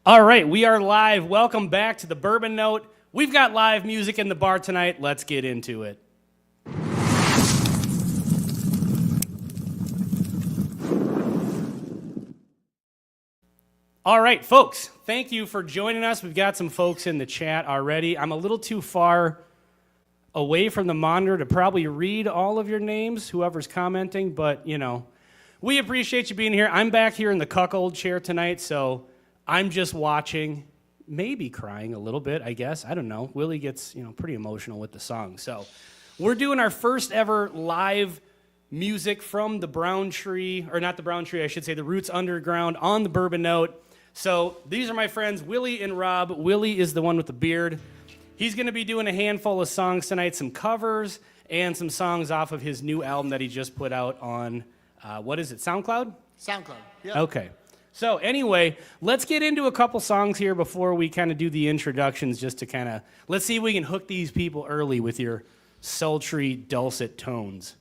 All right, we are live. Welcome back to the Bourbon Note. We've got live music in the bar tonight. Let's get into it. All right, folks, thank you for joining us. We've got some folks in the chat already. I'm a little too far away from the monitor to probably read all of your names, whoever's commenting, but, you know, we appreciate you being here. I'm back here in the cuckold chair tonight, so I'm just watching, maybe crying a little bit, I guess. I don't know. Willie gets, pretty emotional with the song. So we're doing our first ever live music from the Brown Tree, or not the Brown Tree, I should say the Roots Underground on the Bourbon Note. So these are my friends, Willie and Rob. Willie is the one with the beard. He's going to be doing a handful of songs tonight, some covers, and some songs off of his new album that he just put out on, what is it, SoundCloud? SoundCloud, yeah. Okay. So anyway, let's get into a couple songs here before we kind of do the introductions, just to kind of, let's see if we can hook these people early with your sultry, dulcet tones.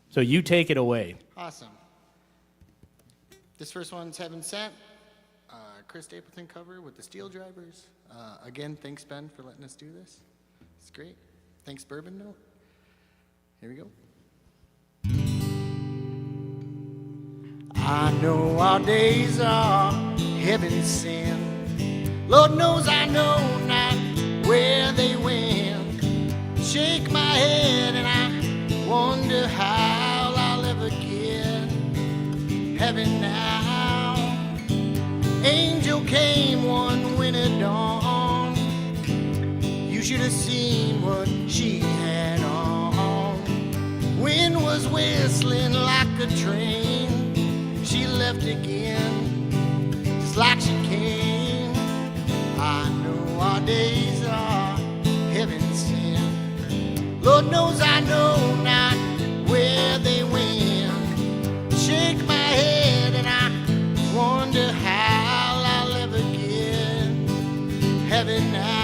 So you take it away. Awesome. This first one's Heaven Sent, Chris Stapleton cover with the Steel Drivers. Again, thanks, Ben, for letting us do this. It's great. Thanks, Bourbon Note. Here we go. I know our days are heaven sent. Lord knows I know not where they went. Shake my head and I wonder how I'll ever get heaven now. Angel came one winter dawn. You should have seen what she had on. Wind was whistling like a train. She left again, just like she came. I know our days are heaven sent. Lord knows I know not where they went. Shake my head and I wonder how I'll ever get heaven now.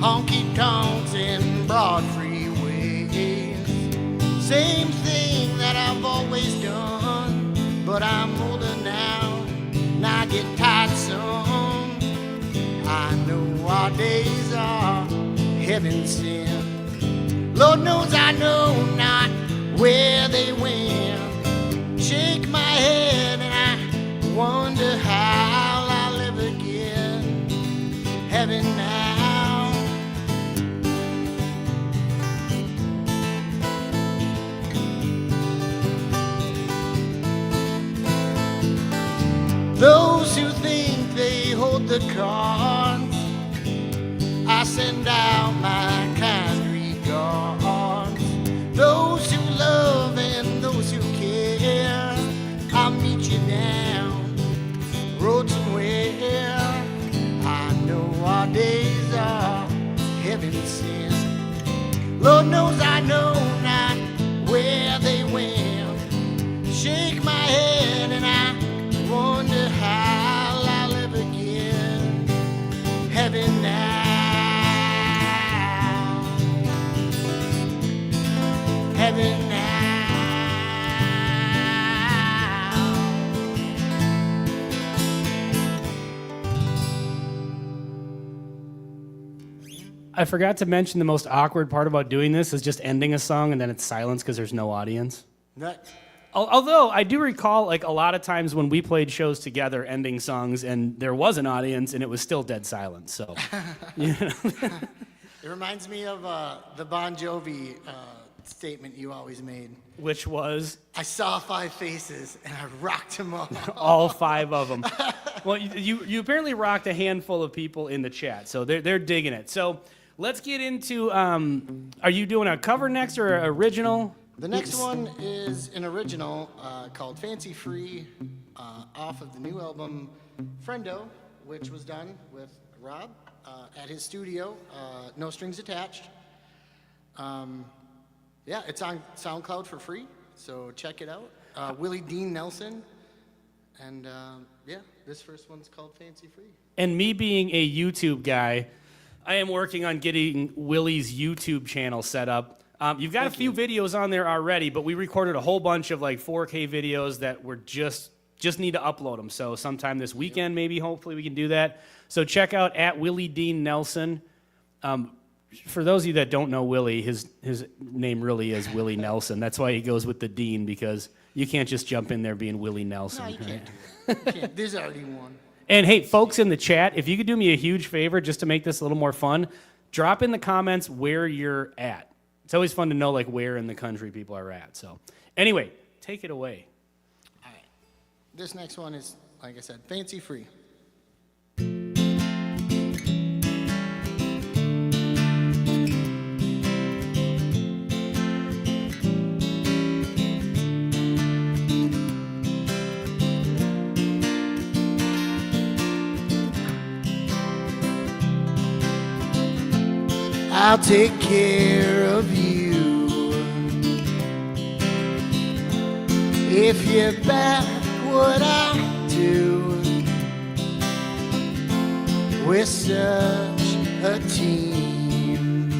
Honky-tonks and broad freeways. Same thing that I've always done, but I'm older now, and I get tired some. I know our days are heaven sent. Lord knows I know not where they went. Shake my head and I wonder how I'll ever get heaven now. Those who think they hold the cards, I send out my kind regards. Those who love and those who care, I'll meet you down the road somewhere. I know our days are heaven sent. Lord knows I know not where they went. Shake my head and I wonder how I'll ever get heaven now. Heaven now. I forgot to mention the most awkward part about doing this is just ending a song and then it's silence because there's no audience. Although I do recall, like, a lot of times when we played shows together, ending songs, and there was an audience, and it was still dead silent. So, you know. It reminds me of the Bon Jovi statement you always made. Which was? I saw 5 faces, and I rocked them all. All 5 of them. Well, you apparently rocked a handful of people in the chat, so they're digging it. So let's get into, are you doing a cover next or an original? The next one is an original called Fancy Free off of the new album Friendo, which was done with Rob at his studio, no strings attached. Yeah, it's on SoundCloud for free, so check it out. Willie Dean Nelson, and yeah, This first one's called Fancy Free. And me being a YouTube guy, I am working on getting Willie's YouTube channel set up. You've got a few videos on there already, but we recorded a whole bunch of like 4K videos that were just need to upload them. So sometime this weekend, maybe, hopefully we can do that. So check out at Willie Dean Nelson. For those of you that don't know Willie, his name really is Willie Nelson. That's why he goes with the Dean, because you can't just jump in there being Willie Nelson. No, you right? can't do that. You can't. There's already one. And hey, folks in the chat, if you could do me a huge favor just to make this a little more fun, drop in the comments where you're at. It's always fun to know like where in the country people are at. So anyway, take it away. All right. This next one is, like I said, Fancy Free. I'll take care of you if you're back what I do. We're such a team.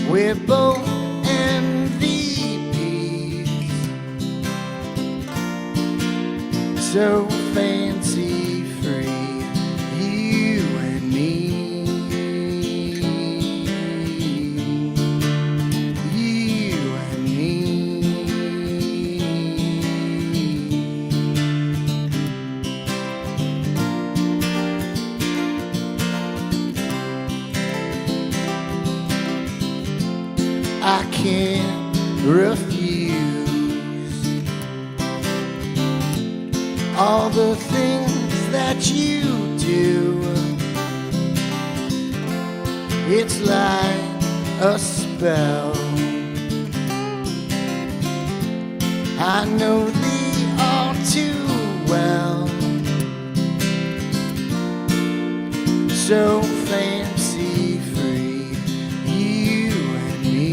We're both MVPs, so fancy free, you and me. I can't refuse all the things that you do. It's like a spell. I know thee all too well. So fancy free, you and me.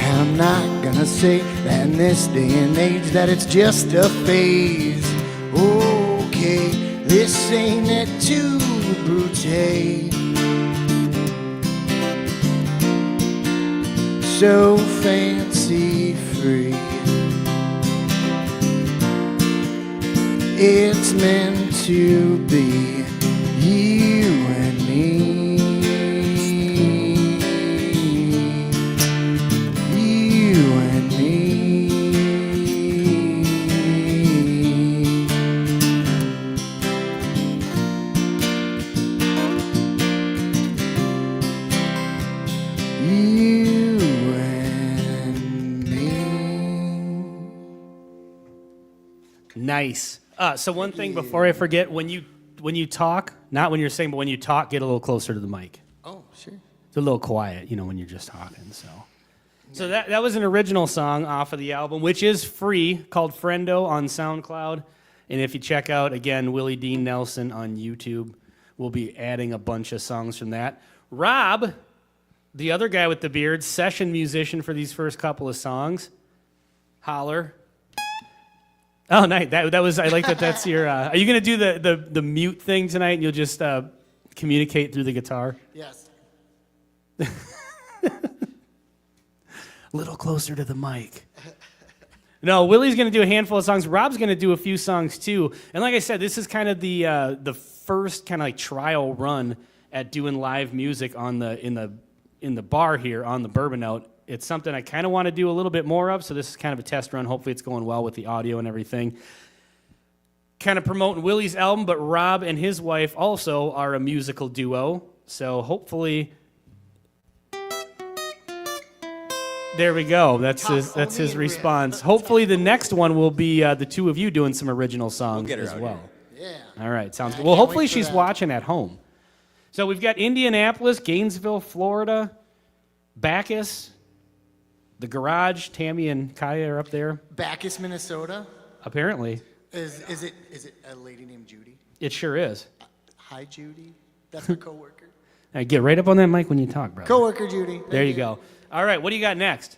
I'm not gonna say that in this day and age that it's just a phase. Okay, this ain't it too brute. So fancy free, it's meant to be, you and me. Nice. So one thing before I forget, when you talk, not when you're saying, but when you talk, get a little closer to the mic. Oh, sure. It's a little quiet, when you're just talking. So that was an original song off of the album, which is free, called Friendo on SoundCloud. And if you check out, again, Willie Dean Nelson on YouTube, we'll be adding a bunch of songs from that. Rob, the other guy with the beard, session musician for these first couple of songs. Holler. Oh, nice. That was. I like that. That's your. Are you gonna do the mute thing tonight, and you'll just communicate through the guitar? Yes. A little closer to the mic. No, Willie's gonna do a handful of songs. Rob's gonna do a few songs too. And like I said, this is kind of the first kind of like trial run at doing live music on in the bar here on the Bourbon Note. It's something I kind of want to do a little bit more of, so this is kind of a test run. Hopefully it's going well with the audio and everything. Kind of promoting Willie's album, but Rob and his wife also are a musical duo, so hopefully... There we go. That's Tough his O'Neill response. Hopefully, the next one will be the two of you doing some original songs get her as out well. Yeah. All right, sounds I good. Well, can't hopefully wait for she's that. watching at home. So we've got Indianapolis, Gainesville, Florida, Bacchus, the Garage. Tammy and Kaya are up there. Bacchus, Minnesota. Apparently, Is it a lady named Judy? it sure is. Hi, Judy. That's her coworker. Get right up on that mic when you talk, brother. Coworker Judy. There you go. All right, what do you got next?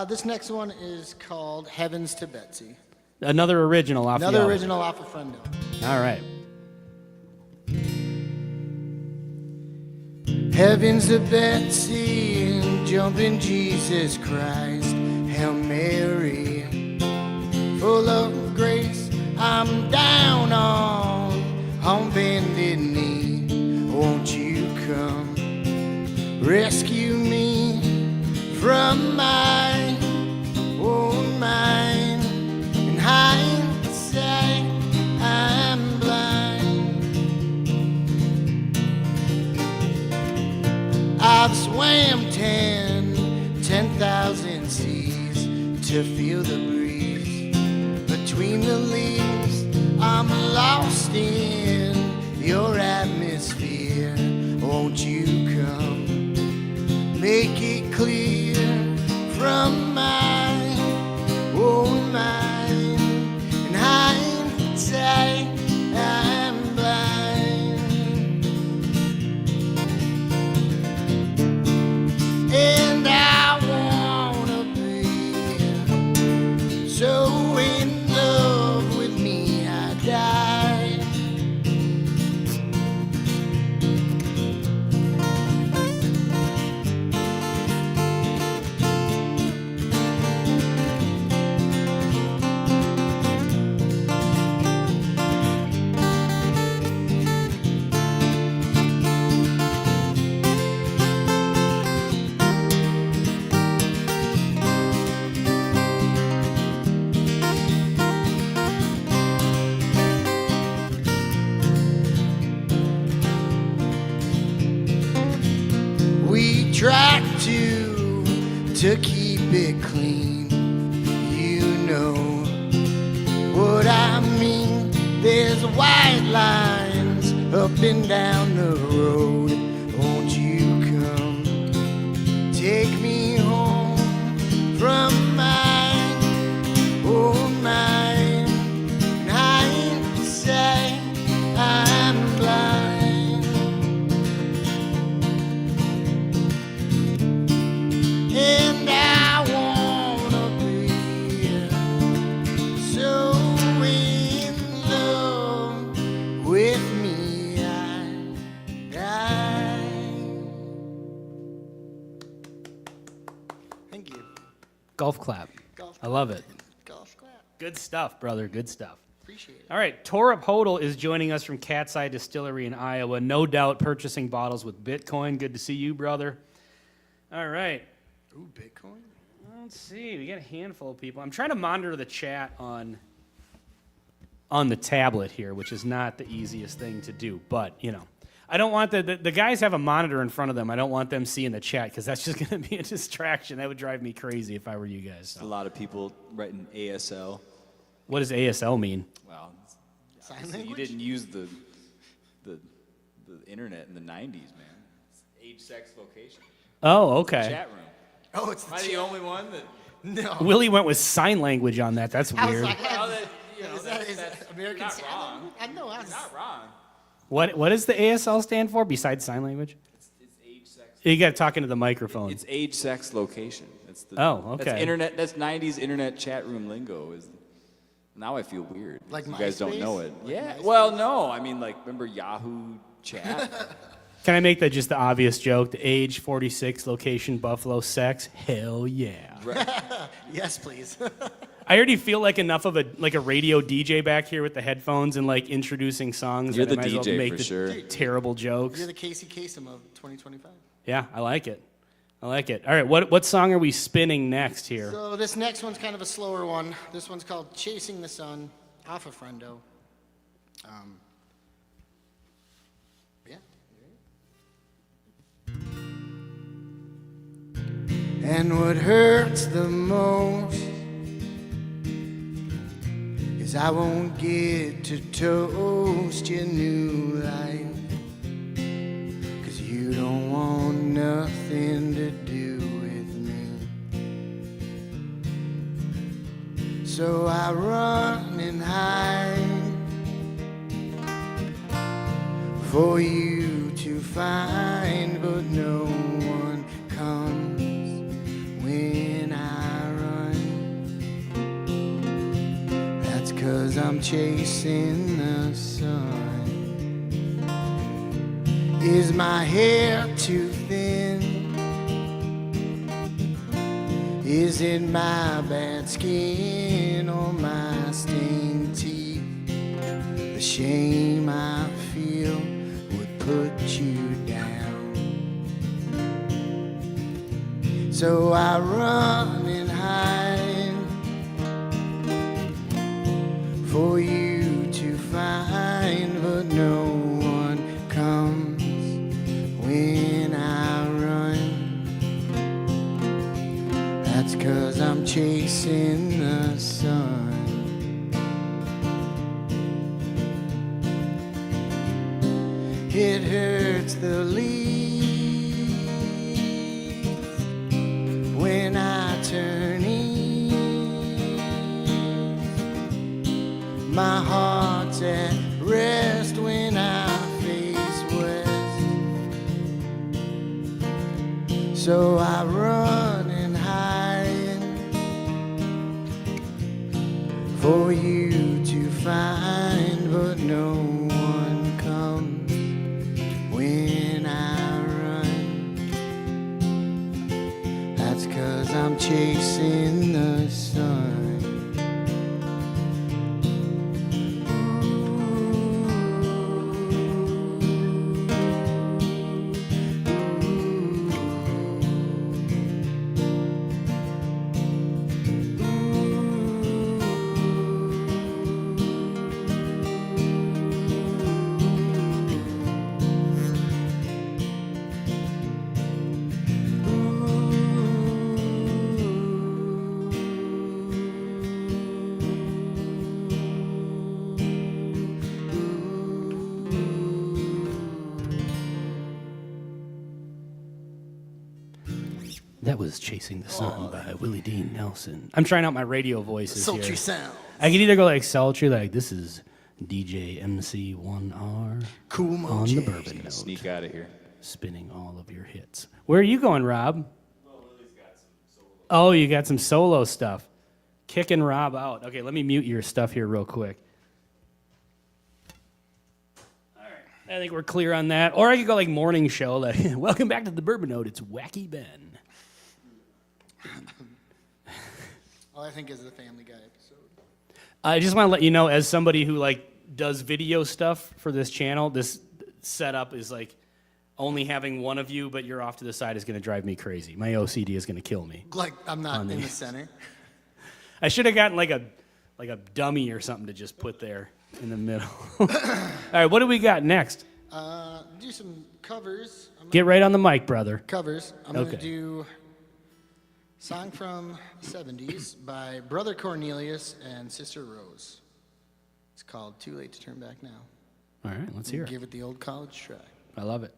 This next one is called Heavens to Betsy. Another original off the Another album. original off of Friendo. All right. Heavens to Betsy and jumping Jesus Christ. Hail Mary, full of grace. I'm down on bended knee. Won't you come rescue me from my own mind? In hindsight, I'm blind. I've swam 10,000 seas to feel the breeze between the leaves. I'm lost in your atmosphere. Won't you come make it clear from my own mind? In hindsight, I'm blind. And I wanna be so in love with me I die. We try to keep it clean. You know what I mean. There's white lines up and down the road. Won't you come take me home from my own mind? In hindsight, I'm blind. And I wanna be so in love with me I die. Thank you. Golf clap. Golf I love it. Golf clap. Good stuff, brother. Good stuff. Appreciate it. All right, Torup Hodel is joining us from Cat's Eye Distillery in Iowa. No doubt purchasing bottles with Bitcoin. Good to see you, brother. All right. Ooh, Bitcoin? Let's see. We got a handful of people. I'm trying to monitor the chat on the tablet here, which is not the easiest thing to do. But, you know, I don't want the guys have a monitor in front of them. I don't want them seeing the chat because that's just going to be a distraction. That would drive me crazy if I were you guys. A lot of people writing ASL. What does ASL mean? Well, Sign obviously you language? didn't use the internet in the 90s, man. It's age, sex, location. Oh, okay. Chat room. Oh, it's Am I the only one that? No. Willie went with sign language on that. That's I was weird. like, Well, you know, is that American not Sign wrong. Language? I know. I was, Not wrong. What does the ASL stand for besides sign language? It's age, sex. You got to talk into the microphone. It's age, sex, location. That's the. Oh, okay. That's internet. That's 90s internet chat room lingo. Now I feel weird. Like you guys don't MySpace? know it. Like Yeah. MySpace? Well, no. I mean, like, remember Yahoo chat? Can I make that just the obvious joke? The age, 46, location, Buffalo, sex? Hell yeah. yes, please. I already feel like enough of a radio DJ back here with the headphones and like introducing songs. You're that I the might as well DJ make for the sure. terrible jokes. You're the Casey Kasem of 2025. Yeah, I like it. I like it. All right, what song are we spinning next here? So this next one's kind of a slower one. This one's called Chasing the Sun off of Friendo. Yeah. And what hurts the most is I won't get to toast your new life, 'cause you don't want nothing to do with me. So I run and hide for you to find, but no one comes when I run. That's 'cause I'm chasing the sun. Is my hair too thin? Is it my bad skin or my stained teeth? The shame I feel would put you down. So I run and hide for you to find, but no one comes when I run. That's 'cause I'm chasing the sun. It hurts the least when I turn east. My heart's at rest when I face west. So I run and hide for you to find, but no one comes when I run. That's 'cause I'm chasing the sun. That was Chasing the Sun by Willie Dean Nelson. I'm trying out my radio voices Sultry here. sound. I could either go like sultry, like this is DJ MC1R Cool on Mojo. the Bourbon Note, Sneak out of here. spinning all of your hits. Where are you going, Rob? Oh, you got some solo stuff. Kicking Rob out. Okay, let me mute your stuff here real quick. All right, I think we're clear on that. Or I could go like morning show, like, welcome back to the Bourbon Note. It's Wacky Ben. All I think is the Family Guy episode. I just want to let you know, as somebody who like does video stuff for this channel, this setup is like only having one of you, but you're off to the side is going to drive me crazy. My OCD is going to kill me. Like I'm not in the center. I should have gotten like a dummy or something to just put there in the middle. All right, what do we got next? Do some covers. Get right on the mic, brother. Covers. I'm Okay. gonna do song from the 70s by Brother Cornelius and Sister Rose. It's called Too Late to Turn Back Now. All right, let's hear it. Give it the old college try. I love it.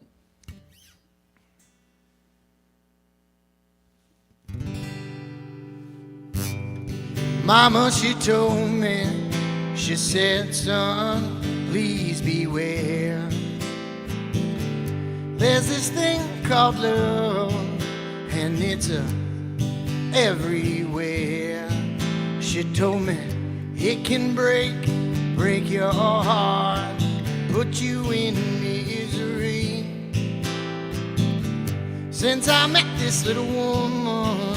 Mama, she told me, she said, son, please beware. There's this thing called love, and it's everywhere. She told me it can break your heart, put you in misery. Since I met this little woman,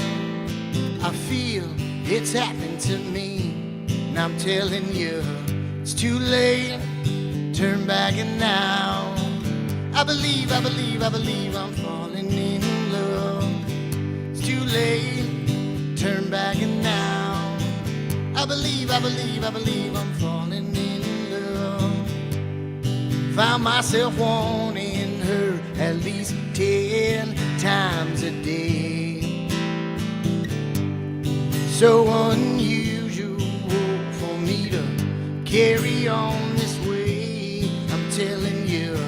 I feel it's happened to me. And I'm telling you, it's too late, turn back and now. I believe I'm falling in love. It's too late, turn back and now. I believe I'm falling in love. Found myself wanting her at least 10 times a day. so unusual for me to carry on this way. I'm telling you,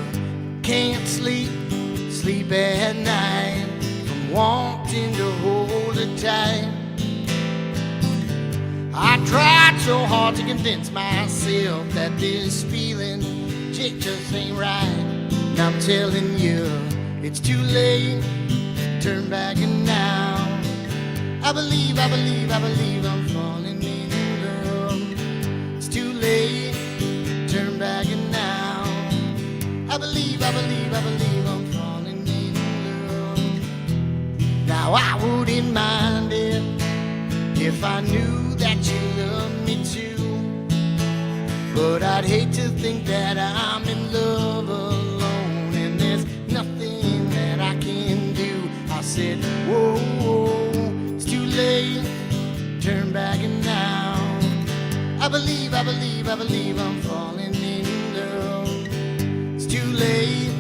can't sleep at night from wanting to hold her tight. I tried so hard to convince myself that this feeling just ain't right. Now I'm telling you, it's too late to turn back and now. I believe I'm falling in love. It's too late to turn back and now. I believe I'm falling in love. Now I wouldn't mind it if I knew that you loved me too, but I'd hate to think that I'm in love alone and there's nothing that I can do. I said, whoa, whoa, it's too late, turn back and now. I believe I'm falling in love. It's too late,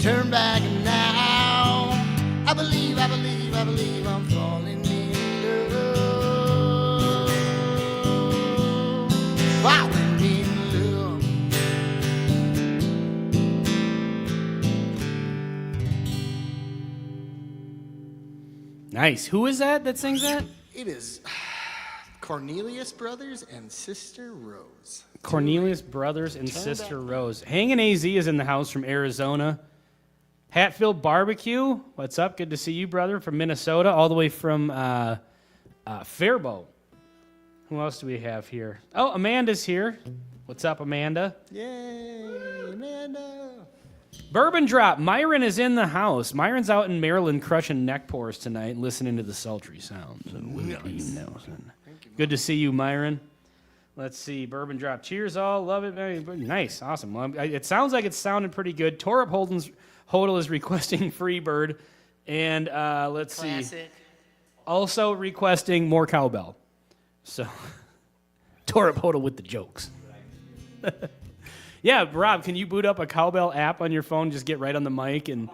turn back and now. I believe I'm falling in love. Falling in love. Nice. Who is that sings that? It is Cornelius Brothers and Sister Rose. Cornelius Brothers and Sister Rose. Hangin' AZ is in the house from Arizona. Hatfield Barbecue, what's up? Good to see you, brother, from Minnesota, all the way from Faribault. Who else do we have here? Oh, Amanda's here. What's up, Amanda? Yay, Amanda. Bourbon Drop. Myron is in the house. Myron's out in Maryland crushing neck pores tonight, listening to the sultry sounds of Willie Nelson. Good to see you, Myron. Let's see. Bourbon Drop. Cheers, all. Love it. Very nice. Awesome. Well, it sounds like it's sounding pretty good. Torup Hodel is requesting Freebird. And let's see. Also requesting more cowbell. So, Torup Hodel with the jokes. Yeah, Rob, can you boot up a cowbell app on your phone? Just get right on the mic, and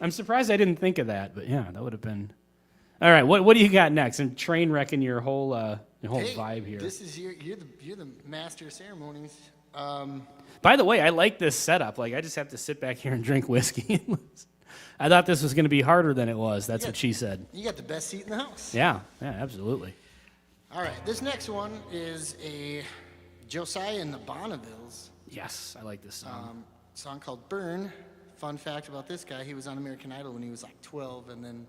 I'm surprised I didn't think of that. But yeah, that would have been. All right, what do you got next? I'm train wrecking your whole vibe here. This is you're the master of ceremonies. By the way, I like this setup. Like I just have to sit back here and drink whiskey. I thought this was going to be harder than it was. That's what she said. You got the best seat in the house. Yeah, absolutely. All right, this next one is a Josiah and the Bonnevilles. Yes, I like this song. Song called Burn. Fun fact about this guy, he was on American Idol when he was like 12 and then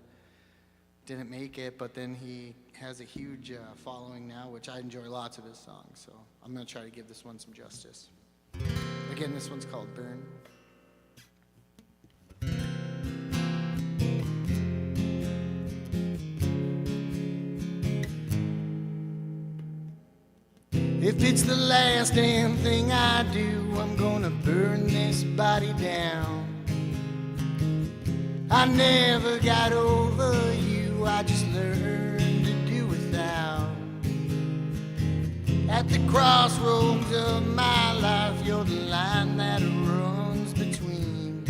didn't make it, but then he has a huge following now, which I enjoy lots of his songs, so I'm going to try to give this one some justice. Again, this one's called Burn. If it's the last damn thing I do, I'm gonna burn this body down. I never got over you, I just learned to do without. At the crossroads of my life, you're the line that runs between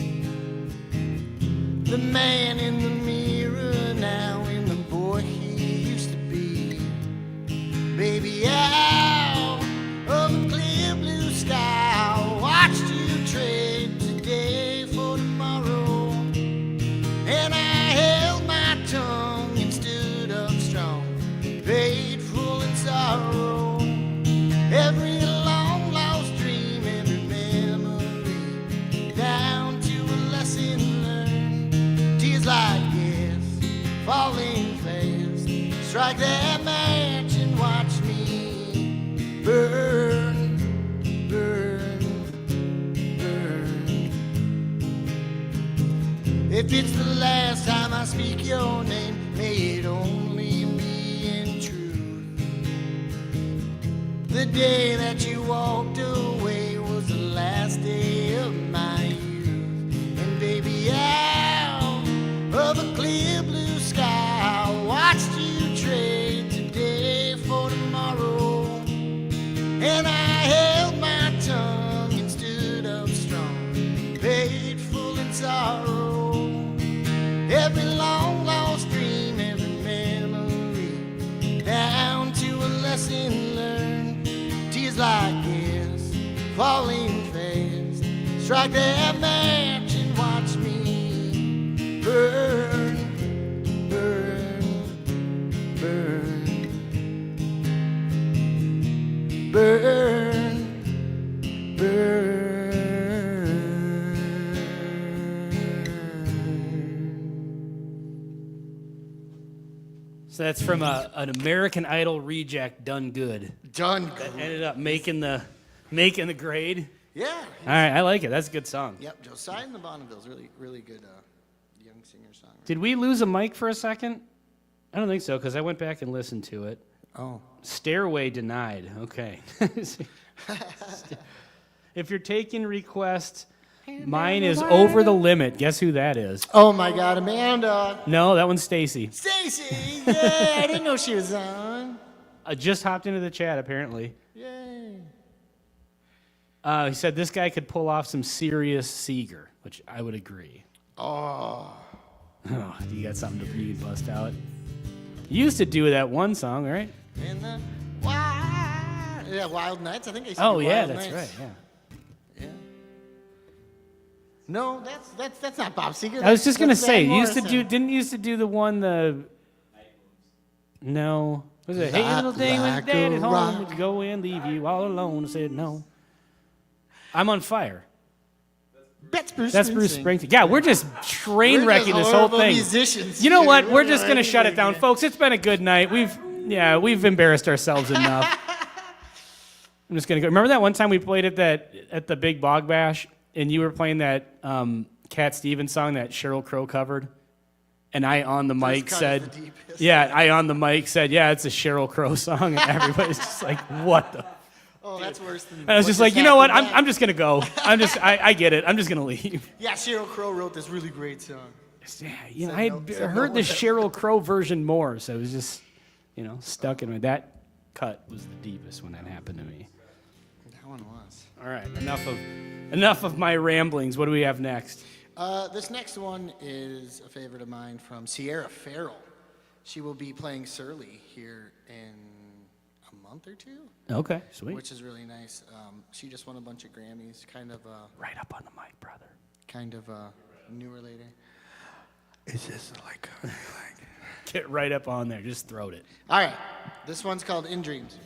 the man in the mirror now and the boy he used to be. Baby, out of a clear blue sky, I watched you trade today for tomorrow, and I held my tongue and stood up strong, paid full in sorrow. Every long lost dream, every memory, down to a lesson learned. Tears like yes, falling fast. Strike that match and watch me burn, burn, burn. If it's the last time I speak your name, may it only be in truth. The day that you walked away was the last day of my youth. And baby, out of a clear blue sky, I watched you trade today for tomorrow, and I held my tongue and stood up strong, paid full in sorrow. Every long lost dream, every memory that lesson learned. Tears like this, falling fast. Strike that match and watch me burn, burn, burn, burn, burn. So that's from an American Idol reject, Done Good. Done That good. ended up making the grade. Yeah. All right, I like it. That's a good song. Yep, Josiah and the Bonnevilles, really good young singer-songwriter. Did we lose a mic for a second? I don't think so, because I went back and listened to it. Oh. Stairway denied. Okay. If you're taking requests, mine is Over the Limit. Guess who that is? Oh my God, Amanda. No, that one's Stacy. Stacy, yeah, I didn't know she was on. I just hopped into the chat, apparently. Yay. He said this guy could pull off some serious Seeger, which I would agree. Oh. Oh, you got something to you can bust out. You used to do that one song, right? And the Wild Nights. I think I said Oh, Wild yeah, that's Nights. right, yeah. Yeah. No, that's not Bob Seger. I was just gonna That's say, Van you used to Morrison. didn't you used to do the one No, was it Hey little thing when Like daddy's a home, rock. would you go and leave you all alone? I said no. I'm on fire. That's Bruce Springsteen. Yeah, we're just train We're wrecking just this whole horrible thing. musicians You know here. what? We We're don't just know gonna shut it anything, down, man. folks. It's been a good night. We've embarrassed ourselves enough. I'm just gonna go. Remember that one time we played at the Big Bog Bash, and you were playing that Cat Stevens song that Sheryl Crow covered, and I on the mic cut is said, the deepest. "Yeah," I on the mic said, "Yeah, it's a Sheryl Crow song," and everybody's just like, "What the?" Oh, that's worse than. And I was what just like, you know what? happened I'm just gonna go. I get it. I'm just gonna leave. Yeah, Sheryl Crow wrote this really great song. Yeah, you know, Said I no- had said heard no the one. Sheryl Crow version more, so it was just, stuck in my. That cut was the deepest when that happened to me. That one was. All right, enough of my ramblings. What do we have next? This next one is a favorite of mine from Sierra Farrell. She will be playing Surly here in a month or two, Okay, sweet. which is really nice. She just won a bunch of Grammys, kind of Right up on the mic, brother. newer lady. It's just like Get right up on there. Just throw it. All right, this one's called In Dreams.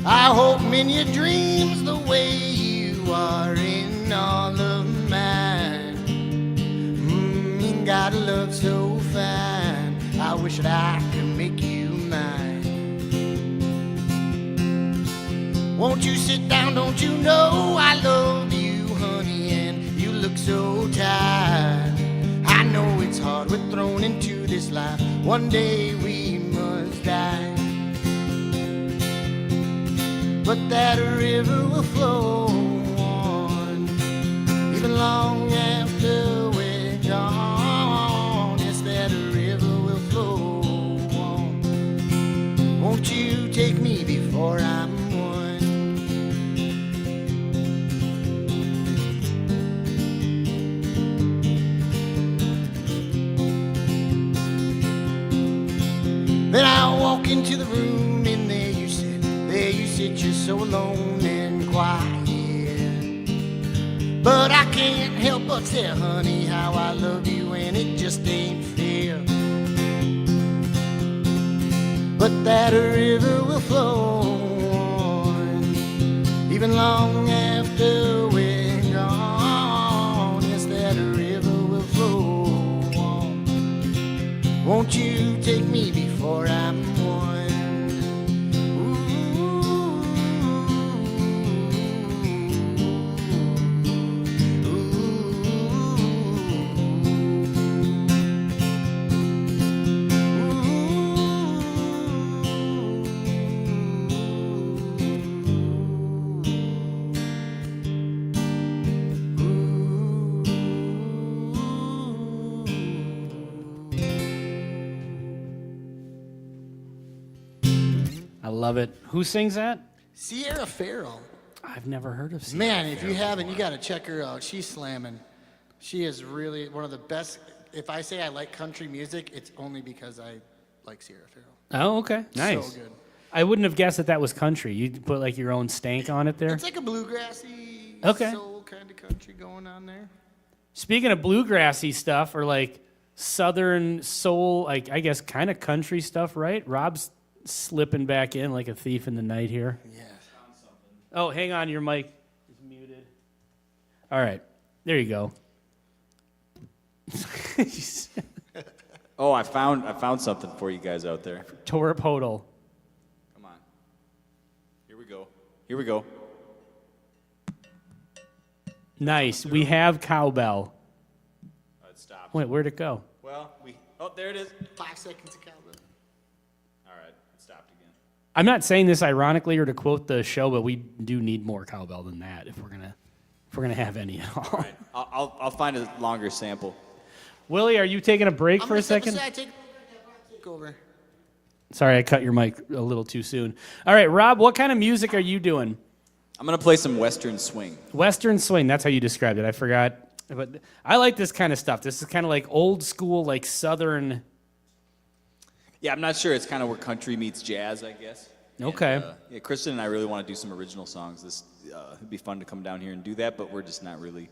I hope in your dreams the way you are in all of mine. You got a love so fine. I wish that I could make you mine. Won't you sit down? Don't you know I love you, honey, and you look so tired. I know it's hard. We're thrown into this life. One day we must die. But that river will flow on, even long after we're gone. Yes, that river will flow on. Won't you take me before I'm one? Then I walk into the room and there you sit, you're so alone and quiet. But I can't help but say, honey, how I love you and it just ain't fair. But that river will flow on, even long after we're gone. Yes, that river will flow on. Won't you take me before I'm one? I love it. Who sings that? Sierra Farrell. I've never heard of Sierra. Man, if you haven't, you got to check her out. She's slamming. She is really one of the best. If I say I like country music, it's only because I like Sierra Farrell. Oh, okay. Nice. So good. I wouldn't have guessed that was country. You put like your own stank on it there. It's like a bluegrassy, Okay. soul kind of country going on there. Speaking of bluegrassy stuff or like southern soul, like I guess kind of country stuff, right? Rob's slipping back in like a thief in the night here. Yeah. Oh, hang on, your mic is muted. All right, there you go. Oh, I found something for you guys out there. Torp Hodel. Come on. Here we go. Here we go. Nice. We have cowbell. Oh, it stopped. Wait, where'd it go? Well, there it is. 5 seconds of cowbell. All right, it stopped again. I'm not saying this ironically or to quote the show, but we do need more cowbell than that if we're gonna have any at all. All right, I'll find a longer sample. Willie, are you taking a break for a second? Take over. Sorry, I cut your mic a little too soon. All right, Rob, what kind of music are you doing? I'm gonna play some Western swing. Western swing, that's how you described it. I forgot. But I like this kind of stuff. This is kind of like old school, like Southern. Yeah, I'm not sure. It's kind of where country meets jazz, I guess. Okay. And, yeah, Kristen and I really want to do some original songs. It'd be fun to come down here and do that, but we're just not really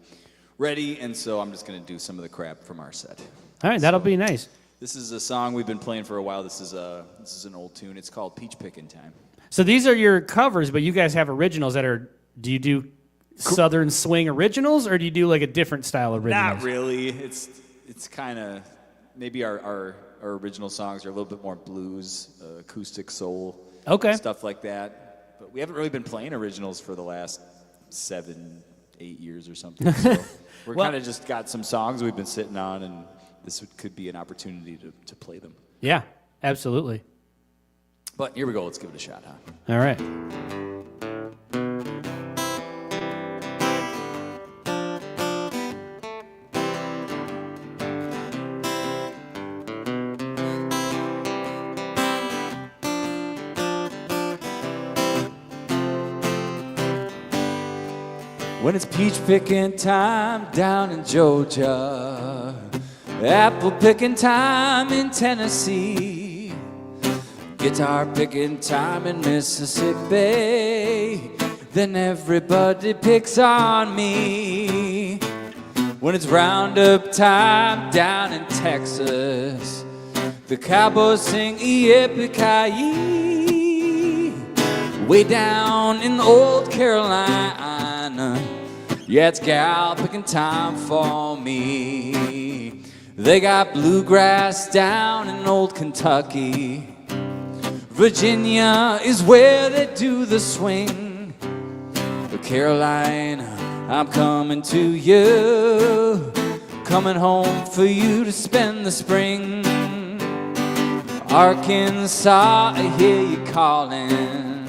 ready, and so I'm just going to do some of the crap from our set. All right, that'll be nice. This is a song we've been playing for a while. This is an old tune. It's called Peach Pickin' Time. So these are your covers, but you guys have originals that are. Do you do Southern swing originals, or do you do like a different style originals? Not really. It's kind of maybe our original songs are a little bit more blues, acoustic soul, Okay. stuff like that. But we haven't really been playing originals for the last 7-8 years or something. So we're Well- kind of just got some songs we've been sitting on, and this could be an opportunity to play them. Yeah, absolutely. But here we go. Let's give it a shot, huh? All right. When it's peach picking time down in Georgia, apple picking time in Tennessee, guitar picking time in Mississippi, then everybody picks on me. When it's roundup time down in Texas, the cowboys sing yippee-ki-yay. Way down in old Carolina, yeah, it's gal picking time for me. They got bluegrass down in old Kentucky. Virginia is where they do the swing. But Carolina, I'm coming to you, coming home for you to spend the spring. Arkansas, I hear you calling.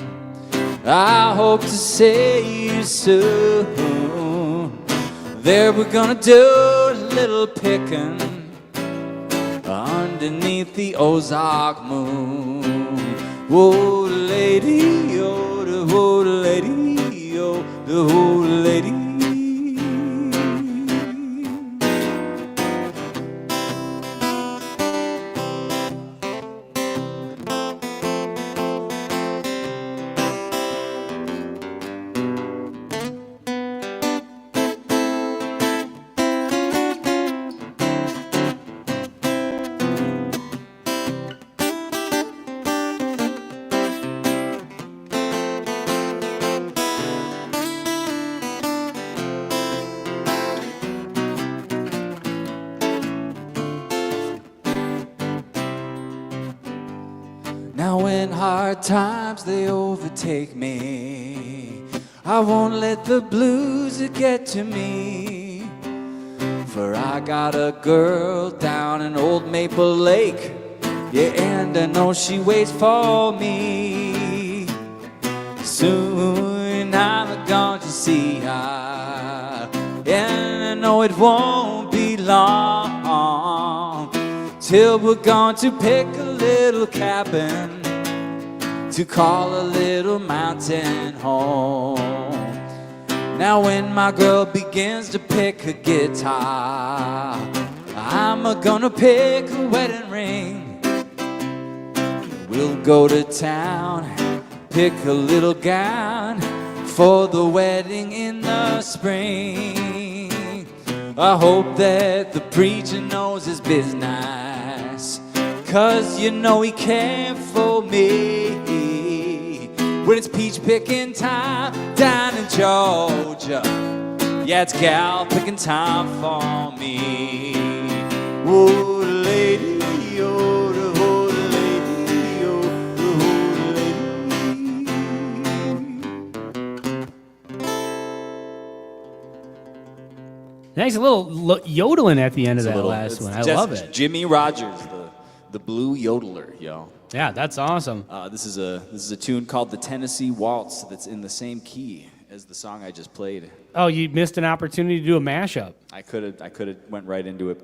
I hope to see you soon. There we're gonna do a little picking underneath the Ozark moon. Whoa, lady, oh, the whoa, lady, oh, the whoa, lady. Now when hard times they overtake me, I won't let the blues get to me. For I got a girl down in Old Maple Lake, yeah, and I know she waits for me. Soon I'm going to see her, and I know it won't be long till we're going to pick a little cabin to call a little mountain home. Now when my girl begins to pick a guitar, I'm gonna pick a wedding ring. We'll go to town, pick a little gown for the wedding in the spring. I hope that the preacher knows his business, 'cause you know he cared for me. When it's peach picking time down in Georgia, yeah, it's gal picking time for me. Oh, the lady, oh, the lady, oh, the lady. Nice little yodeling at the end of that last one. I love it. Jimmy Rogers, the blue yodeler, yo. Yeah, that's awesome. This is a tune called the Tennessee Waltz that's in the same key as the song I just played. Oh, you missed an opportunity to do a mashup. I could have went right into it,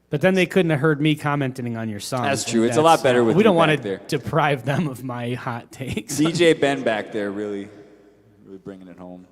But then they couldn't have heard me commenting on your song. That's true. It's a lot better with we you don't want back to there. deprive them of my hot takes. DJ Ben back there really bringing it home.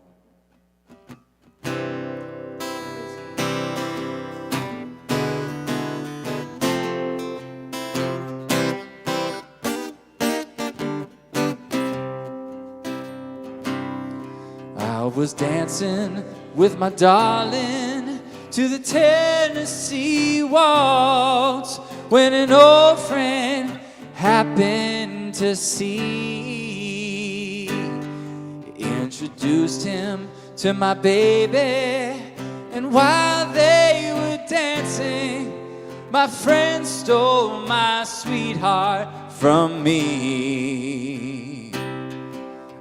I was dancing with my darling to the Tennessee Waltz when an old friend happened to see. Introduced him to my baby, and while they were dancing, my friend stole my sweetheart from me.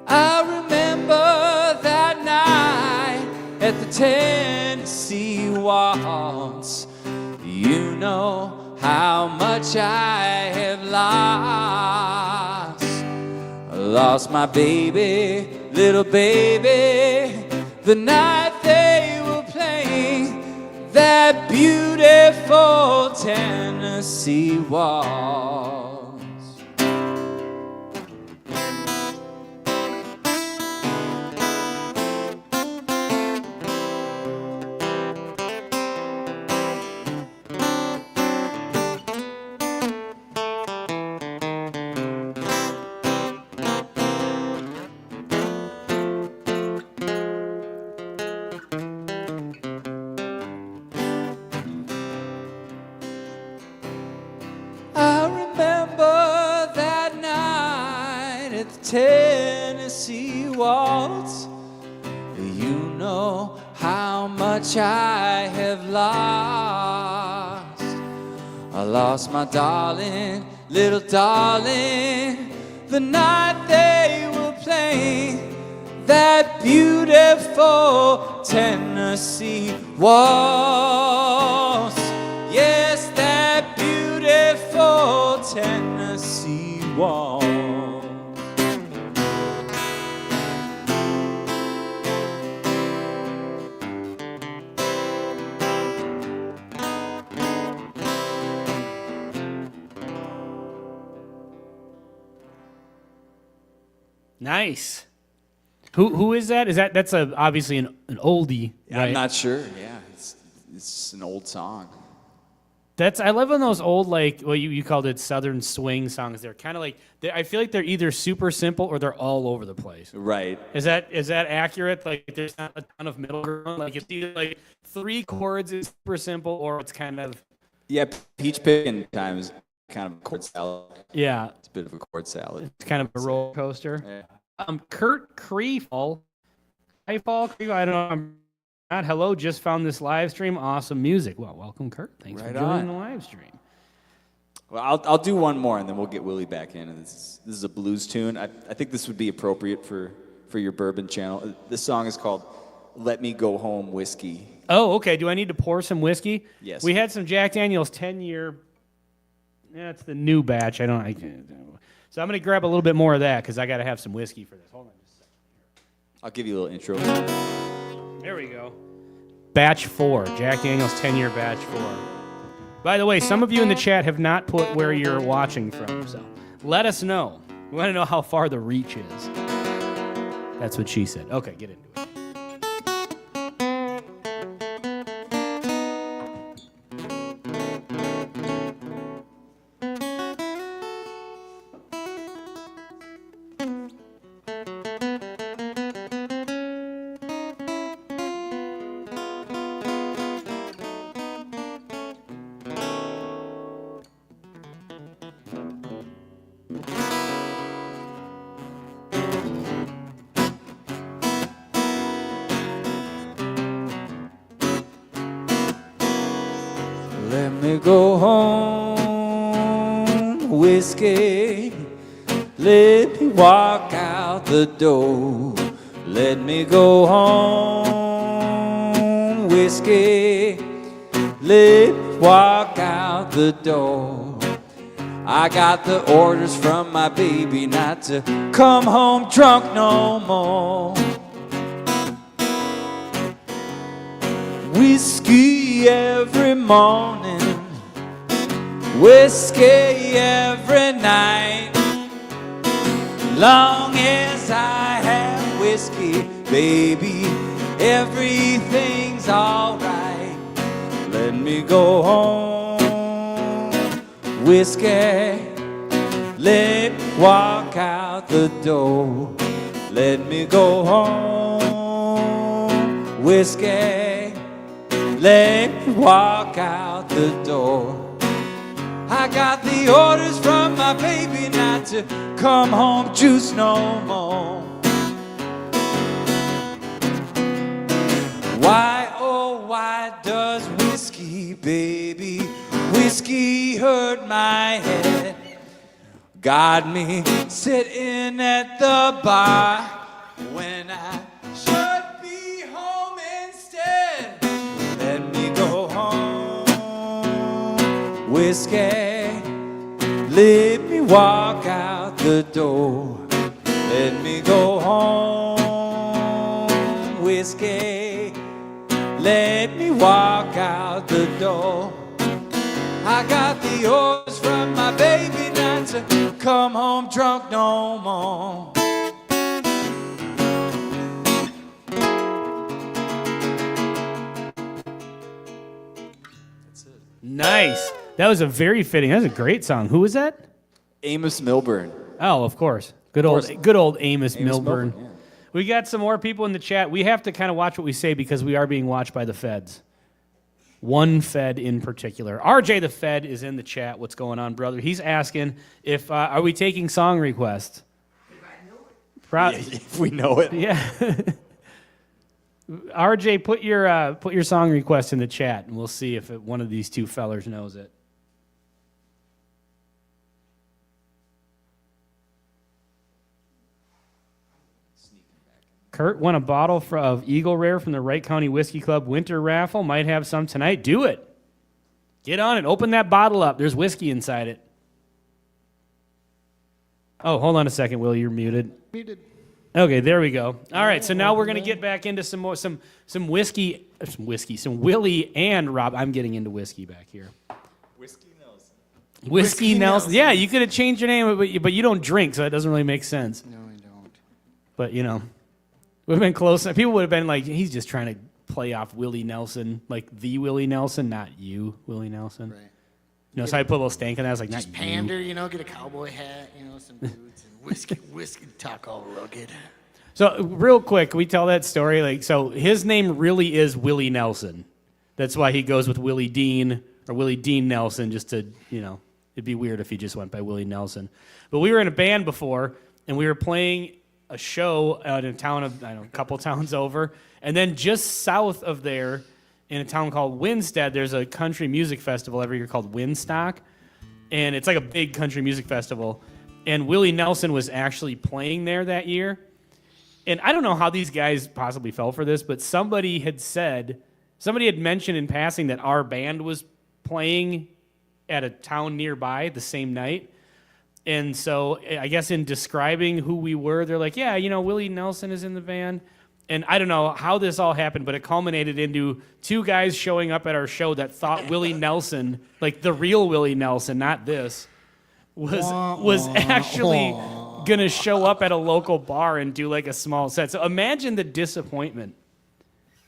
I remember that night at the Tennessee Waltz. You know how much I have lost. I lost my baby, little baby, the night they were playing that beautiful Tennessee Waltz. Tennessee Waltz. You know how much I have lost. I lost my darling, little darling, the night they were playing that beautiful Tennessee Waltz. Yes, that beautiful Tennessee Waltz. Nice. Who is that? That's obviously an oldie, right? I'm not sure. Yeah, it's an old song. I love when those old, like, well, you called it Southern swing songs. They're kind of like, I feel like they're either super simple or they're all over the place. Right. Is that accurate? Like, there's not a ton of middle ground. Like, it's either like 3 chords is super simple, or it's kind of. Yeah, peach picking time is kind of a chord salad. Yeah. It's a bit of a chord salad. It's kind of a roller coaster. Yeah. Kurt Kreefall. I don't know. I'm not. Hello, just found this live stream. Awesome music. Well, welcome, Kurt. Thanks for joining the live stream. Well, I'll do one more, and then we'll get Willie back in. And this is a blues tune. I think this would be appropriate for your bourbon channel. This song is called "Let Me Go Home Whiskey." Oh, okay. Do I need to pour some whiskey? Yes. We had some Jack Daniel's 10-year. Yeah, it's the new batch. So I'm going to grab a little bit more of that because I got to have some whiskey for this. Hold on just a second. I'll give you a little intro. There we go. Batch 4. Jack Daniel's 10-year batch 4. By the way, some of you in the chat have not put where you're watching from, so let us know. We want to know how far the reach is. That's what she said. Okay, get into it. Let me go home, whiskey. Let me walk out the door. Let me go home, whiskey. Let me walk out the door. I got the orders from my baby not to come home drunk no more. Whiskey every morning, whiskey every night. Long as I have whiskey, baby, everything's alright. Let me go home, whiskey. Let me walk out the door. Let me go home, whiskey. Let me walk out the door. I got the orders from my baby not to come home juice no more. Why, oh, why does whiskey, baby, whiskey hurt my head? Got me sitting at the bar when I should be home instead. Let me go home, whiskey. Let me walk out the door. Let me go home, whiskey. Let me walk out the door. I got the orders from my baby not to come home drunk no more. Nice. That was a very fitting. That was a great song. Who was that? Amos Milburn. Oh, of course. Good old Amos Milburn. Yeah. We got some more people in the chat. We have to kind of watch what we say because we are being watched by the feds. One Fed in particular. RJ the Fed is in the chat. What's going on, brother? He's asking if are we taking song requests? If I know it. If we know it. Yeah. RJ, put your song request in the chat, and we'll see if one of these two fellers knows it. Kurt won a bottle of Eagle Rare from the Wright County Whiskey Club Winter Raffle. Might have some tonight. Do it. Get on it. Open that bottle up. There's whiskey inside it. Oh, hold on a second, Willie. You're muted. Muted. Okay, there we go. All right, so now we're going to get back into some whiskey, some Willie and Rob. I'm getting into whiskey back here. Whiskey Nelson. Yeah, you could have changed your name, but you don't drink, so that doesn't really make sense. No, I don't. But, you know, we've been close. People would have been like, he's just trying to play off Willie Nelson, like the Willie Nelson, not you, Willie Nelson. Right. You know, so I put a little stank in that. I was like, Just not pander, you. you know, get a cowboy hat, you know, some boots, and whiskey talk all rugged. So real quick, can we tell that story? Like, so his name really is Willie Nelson. That's why he goes with Willie Dean or Willie Dean Nelson, just to, you know, it'd be weird if he just went by Willie Nelson. But we were in a band before, and we were playing a show in a town of, I don't know, a couple towns over. And then just south of there, in a town called Winstead, there's a country music festival every year called Winstock. And it's like a big country music festival. And Willie Nelson was actually playing there that year. And I don't know how these guys possibly fell for this, but somebody had mentioned in passing that our band was playing at a town nearby the same night. And so I guess in describing who we were, they're like, yeah, you know, Willie Nelson is in the band. And I don't know how this all happened, but it culminated into two guys showing up at our show that thought Willie Nelson, like the real Willie Nelson, not this, was actually going to show up at a local bar and do like a small set. So imagine the disappointment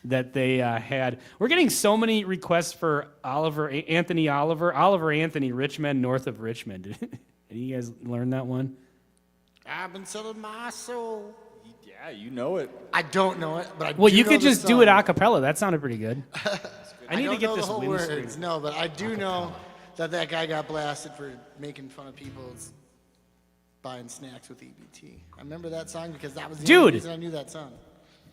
that they had. We're getting so many requests for Oliver Anthony, Richmond, north of Richmond. Did you guys learn that one? I've been selling my soul. Yeah, you know it. I don't know it, but I Well, do you know could the just do it song. a cappella. That sounded pretty good. I need don't to get know this the whole windscreen. words. No, but I do know that guy got blasted for making fun of people's buying snacks with EBT. I remember that song because that was the only reason I knew that song.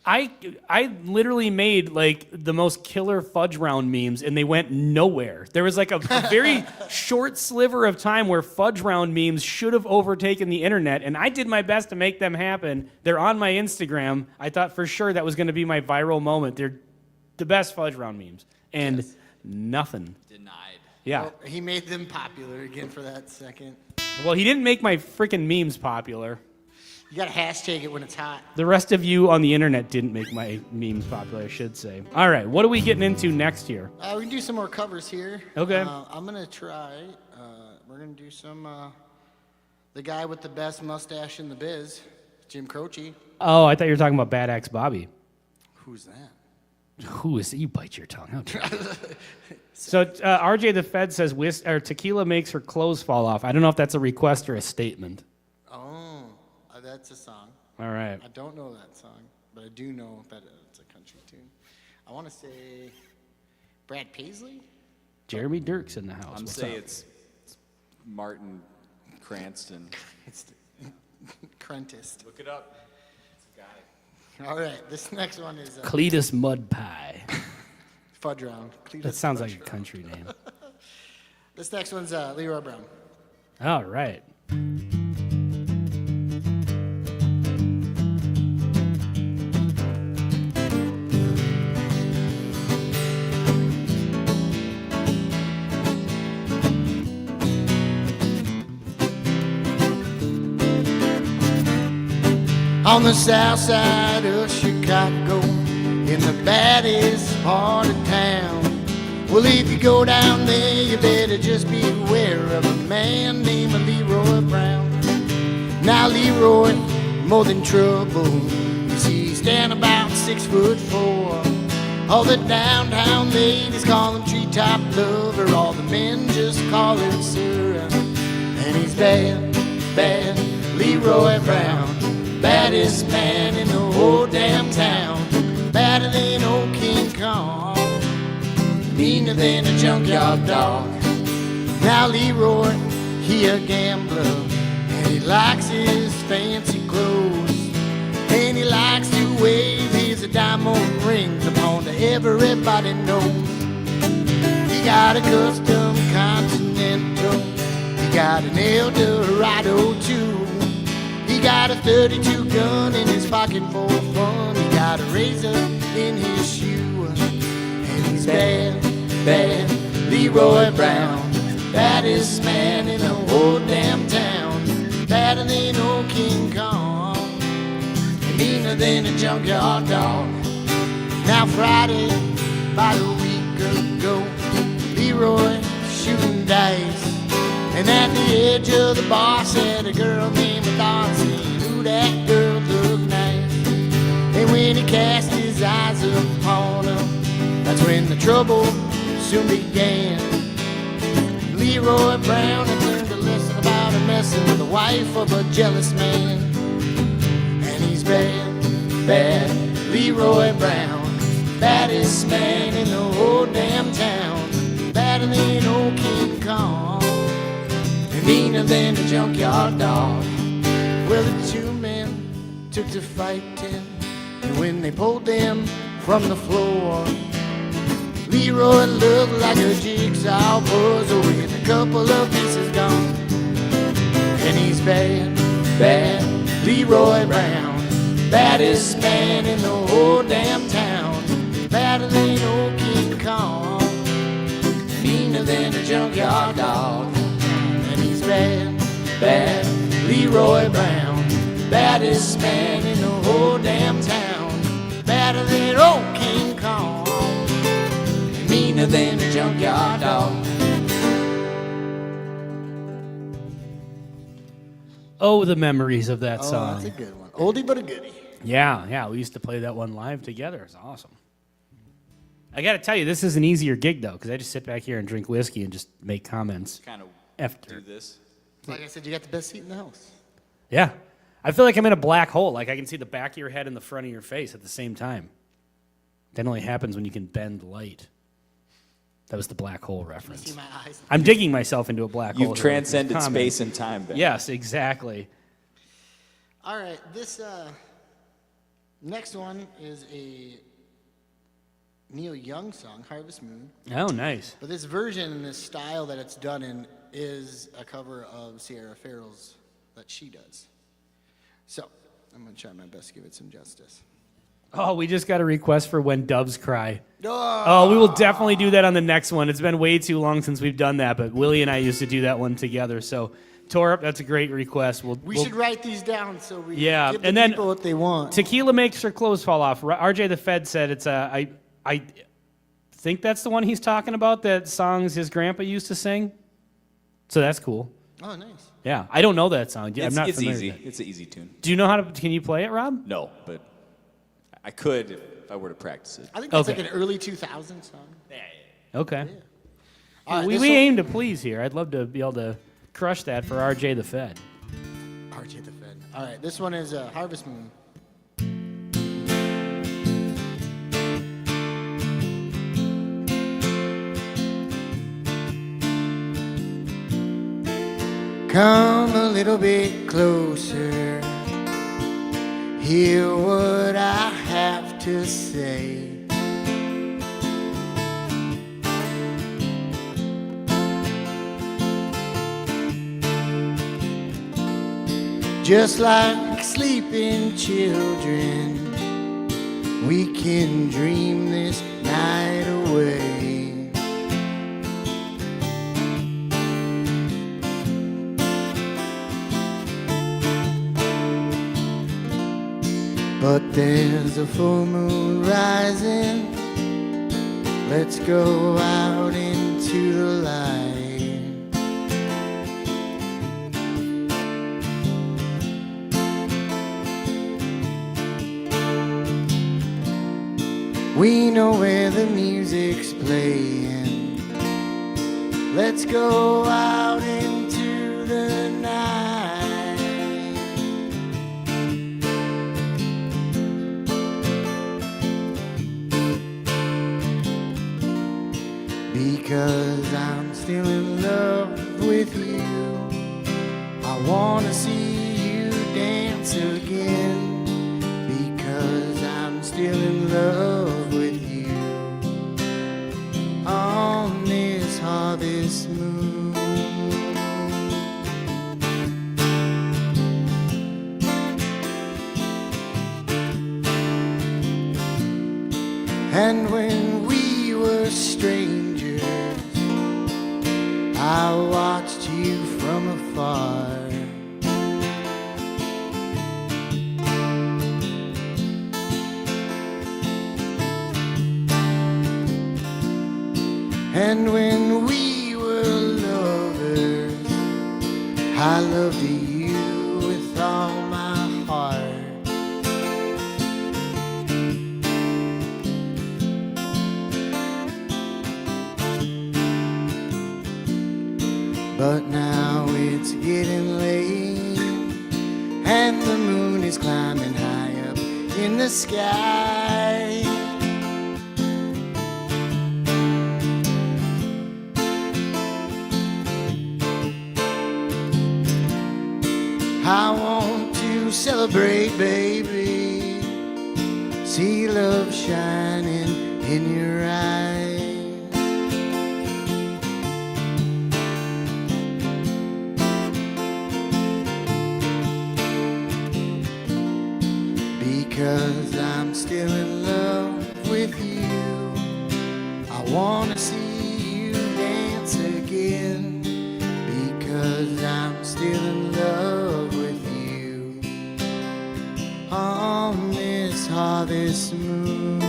I literally made like the most killer fudge round memes, and they went nowhere. There was like a very short sliver of time where fudge round memes should have overtaken the internet, and I did my best to make them happen. They're on my Instagram. I thought for sure that was going to be my viral moment. They're the best fudge round memes, and nothing. Denied. Yeah. Well, he made them popular again for that second. Well, he didn't make my freaking memes popular. You gotta hashtag it when it's hot. The rest of you on the internet didn't make my memes popular, I should say. All right, what are we getting into next here? We can do some more covers here. Okay. I'm gonna try. We're gonna do some. The guy with the best mustache in the biz, Jim Croce. Oh, I thought you were talking about Bad Axe Bobby. Who's that? Who is it? You bite your tongue. How dare you. So RJ the Fed says tequila makes her clothes fall off. I don't know if that's a request or a statement. Oh, that's a song. All right. I don't know that song, but I do know that it's a country tune. I want to say Brad Paisley? Jeremy Dirk's in the house. I'm What's say up? it's Martin Cranston. It's Crentist. Look it up. It's a guy. All right, this next one is Cletus Mud Pie. Fudge Round. Cletus That sounds Fudge like a Round. country name. This next one's Leroy Brown. All right. On the south side of Chicago, in the baddest part of town. Well, if you go down there, you better just be aware of a man named Leroy Brown. Now Leroy, more than trouble, you see, he stand about 6'4". All the downtown ladies call him treetop lover, all the men just call him sir. And he's bad, bad, Leroy Brown. Baddest man in the whole damn town. Badder than old King Kong, meaner than a junkyard dog. Now Leroy, he a gambler, and he likes his fancy clothes, and he likes to wave his diamond rings upon to everybody knows. He got a custom Continental, he got an Eldorado too. He got a 32 gun in his pocket for fun. He got a razor in his shoe. And he's bad, bad, Leroy Brown. Baddest man in the whole damn town. Badder than old King Kong, and meaner than a junkyard dog. Now Friday, about a week ago, Leroy shooting dice, and at the edge of the bar sat a girl named Darcy. Ooh, that girl looked nice. And when he cast his eyes upon her, that's when the trouble soon began. Leroy Brown had learned a lesson about a messing with the wife of a jealous man. And he's bad, bad, Leroy Brown. Baddest man in the whole damn town. Badder than old King Kong, meaner than a junkyard dog. Well, the two men took to fighting, and when they pulled them from the floor, Leroy looked like a jigsaw puzzle with a couple of pieces gone. And he's bad, bad, Leroy Brown. Baddest man in the whole damn town. Badder than old King Kong, meaner than a junkyard dog. Bad, bad, Leroy Brown. Baddest man in the whole damn town. Badder than old King Kong, meaner than a junkyard dog. Oh, the memories of that Oh, song. that's a good one. Oldie but a goodie. Yeah, we used to play that one live together. It's awesome. I got to tell you, this is an easier gig, though, because I just sit back here and drink whiskey and just make comments. Kind of After. do this. Like I said, you got the best seat in the house. Yeah. I feel like I'm in a black hole. Like I can see the back of your head and the front of your face at the same time. That only happens when you can bend light. That was the black hole You reference. see my eyes? I'm digging myself into a black hole. You've here with these transcended comments. space and time, Ben. Yes, exactly. All right, this Next one is a Neil Young song, Harvest Moon. Oh, nice. But this version and this style that it's done in is a cover of Sierra Farrell's that she does. So I'm going to try my best to give it some justice. Oh, we just got a request for When Doves Cry. Oh, we will definitely do that on the next one. It's been way too long since we've done that, but Willie and I used to do that one together. So, Torup, that's a great request. We should write these down so we Yeah, give the and then people what they want. Tequila makes her clothes fall off. RJ the Fed said it's a. I think that's the one he's talking about. That songs his grandpa used to sing. So that's cool. Oh, nice. Yeah, I don't know that song. Yeah, I'm not it's familiar easy. with that. It's an easy tune. Do you know how to? Can you play it, Rob? No, but I could if I were to practice it. I think that's Okay. like an early 2000 song. Okay. All right, we this we one- aim to please here. I'd love to be able to crush that for RJ the Fed. RJ the Fed. All right, this one is Harvest Moon. Come a little bit closer. Hear what I have to say. Just like sleeping children, we can dream this night away. But there's a full moon rising. Let's go out into the light. We know where the music's playing. Let's go out into the night. Because I'm still in love with you. I wanna see you dance again. Because I'm still in love with you on this harvest moon. And when we were strangers, I watched you from afar. And when we were lovers, I loved you with all my heart. But now it's getting late, and the moon is climbing high up in the sky. I want to celebrate, baby. See love shining in your eyes. Because I'm still in love with you. I wanna see you dance again. Because I'm still in love with you on this harvest moon.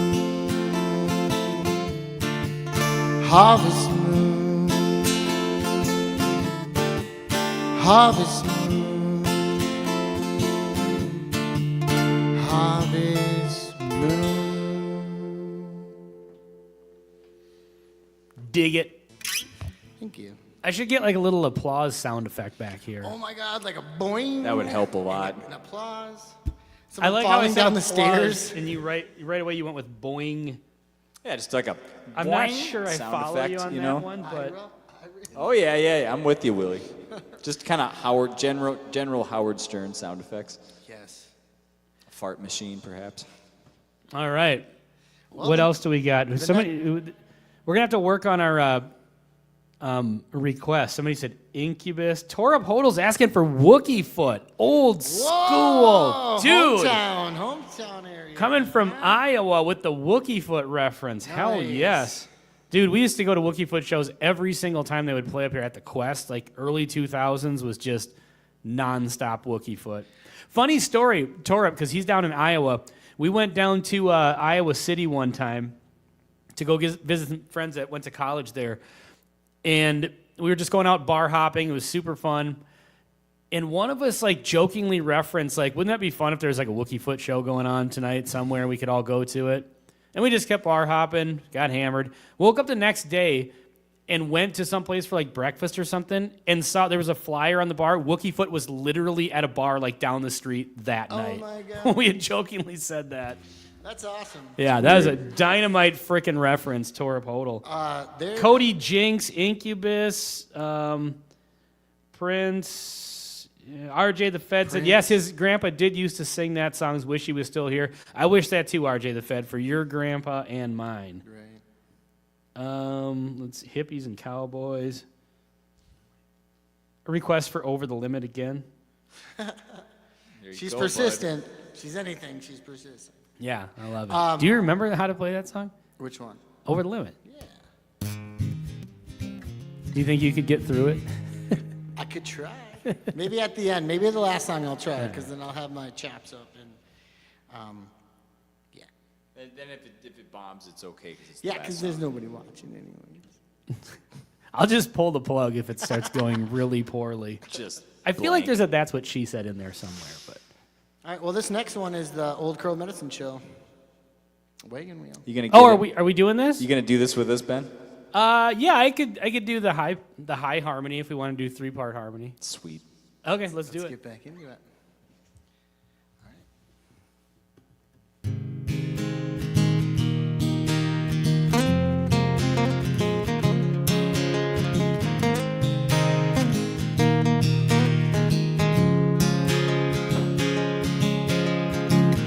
Harvest moon. Harvest moon. Harvest moon. Dig it. Thank you. I should get like a little applause sound effect back here. Oh my God, like a boing. That would help a lot. An applause. I Someone like how I falling said down the applause, stairs. and you right away you went with boing. Yeah, just like a I'm not boing sure I sound follow effect, you on you that know? one, but Oh yeah, I'm with you, Willie. Just kind of General Howard Stern sound effects. Yes. A fart machine, perhaps. All right. What else do we got? We're gonna have to work on our request. Somebody said Incubus. Torab Hodel's asking for Wookie Foot. Old school, Whoa, dude. hometown area. Coming from Iowa with the Wookie Foot reference. Hell Nice. yes. Dude, we used to go to Wookie Foot shows every single time they would play up here at the Quest. Like early 2000s was just nonstop Wookie Foot. Funny story, Torab, because he's down in Iowa. We went down to Iowa City one time to go visit some friends that went to college there. And we were just going out bar hopping. It was super fun. And one of us like jokingly referenced, like, wouldn't that be fun if there was like a Wookie Foot show going on tonight somewhere? We could all go to it. And we just kept bar hopping, got hammered. Woke up the next day and went to some place for like breakfast or something and saw there was a flyer on the bar. Wookie Foot was literally at a bar like down the street that night. Oh my God. We had jokingly said that. That's awesome. Yeah, that was a dynamite freaking reference, Torab Hodel. Cody Jinx, Incubus, Prince, RJ the Fed said, yes, his grandpa did used to sing that song, Wish He Was Still Here. I wish that too, RJ the Fed, for your grandpa and mine. Right. Let's see, Hippies and Cowboys. A request for Over the Limit again. She's persistent. She's anything. She's persistent. Yeah, I love it. Do you remember how to play that song? Which one? Over the Limit. Yeah. Do you think you could get through it? I could try. Maybe at the end. Maybe the last song I'll try, because then I'll have my chaps up and, yeah. And then if it bombs, it's okay. Cause it's Yeah, because there's nobody watching anyway. I'll just pull the plug if it starts going really poorly. I feel like there's a That's What She Said in there somewhere, but. All right, well, this next one is the Old Crow Medicine Show. Wagon Wheel. You gonna? Are we doing this? You gonna do this with us, Ben? Yeah, I could do the high harmony if we want to do 3-part harmony. Sweet. Okay, let's do Let's it. get back into it.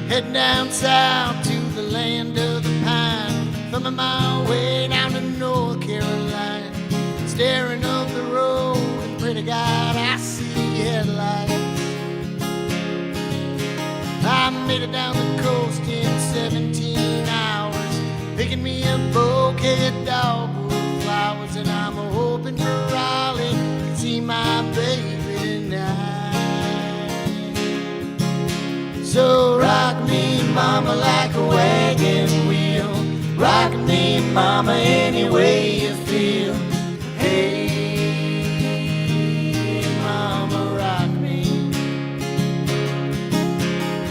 Heading down south to the land of the pine, thumbing my way down to North Carolina, staring up the road and pray to God I see headlights. I made it down the coast in 17 hours, picking me a bouquet of dogwood flowers, and I'm hoping for Raleigh can see my baby tonight. So rock me, mama, like a wagon wheel. Rock me, mama, any way you feel. Hey, mama, rock me.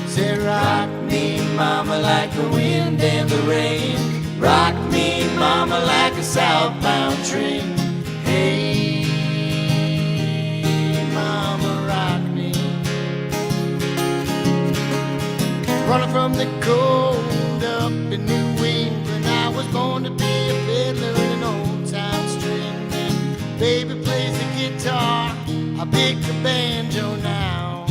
Say, rock me, mama, like the wind and the rain. Rock me, mama, like a southbound train. Hey, mama, rock me. Running from the cold up in New England, I was born to be a fiddler in an old-time string band. Baby plays the guitar, I pick the banjo now.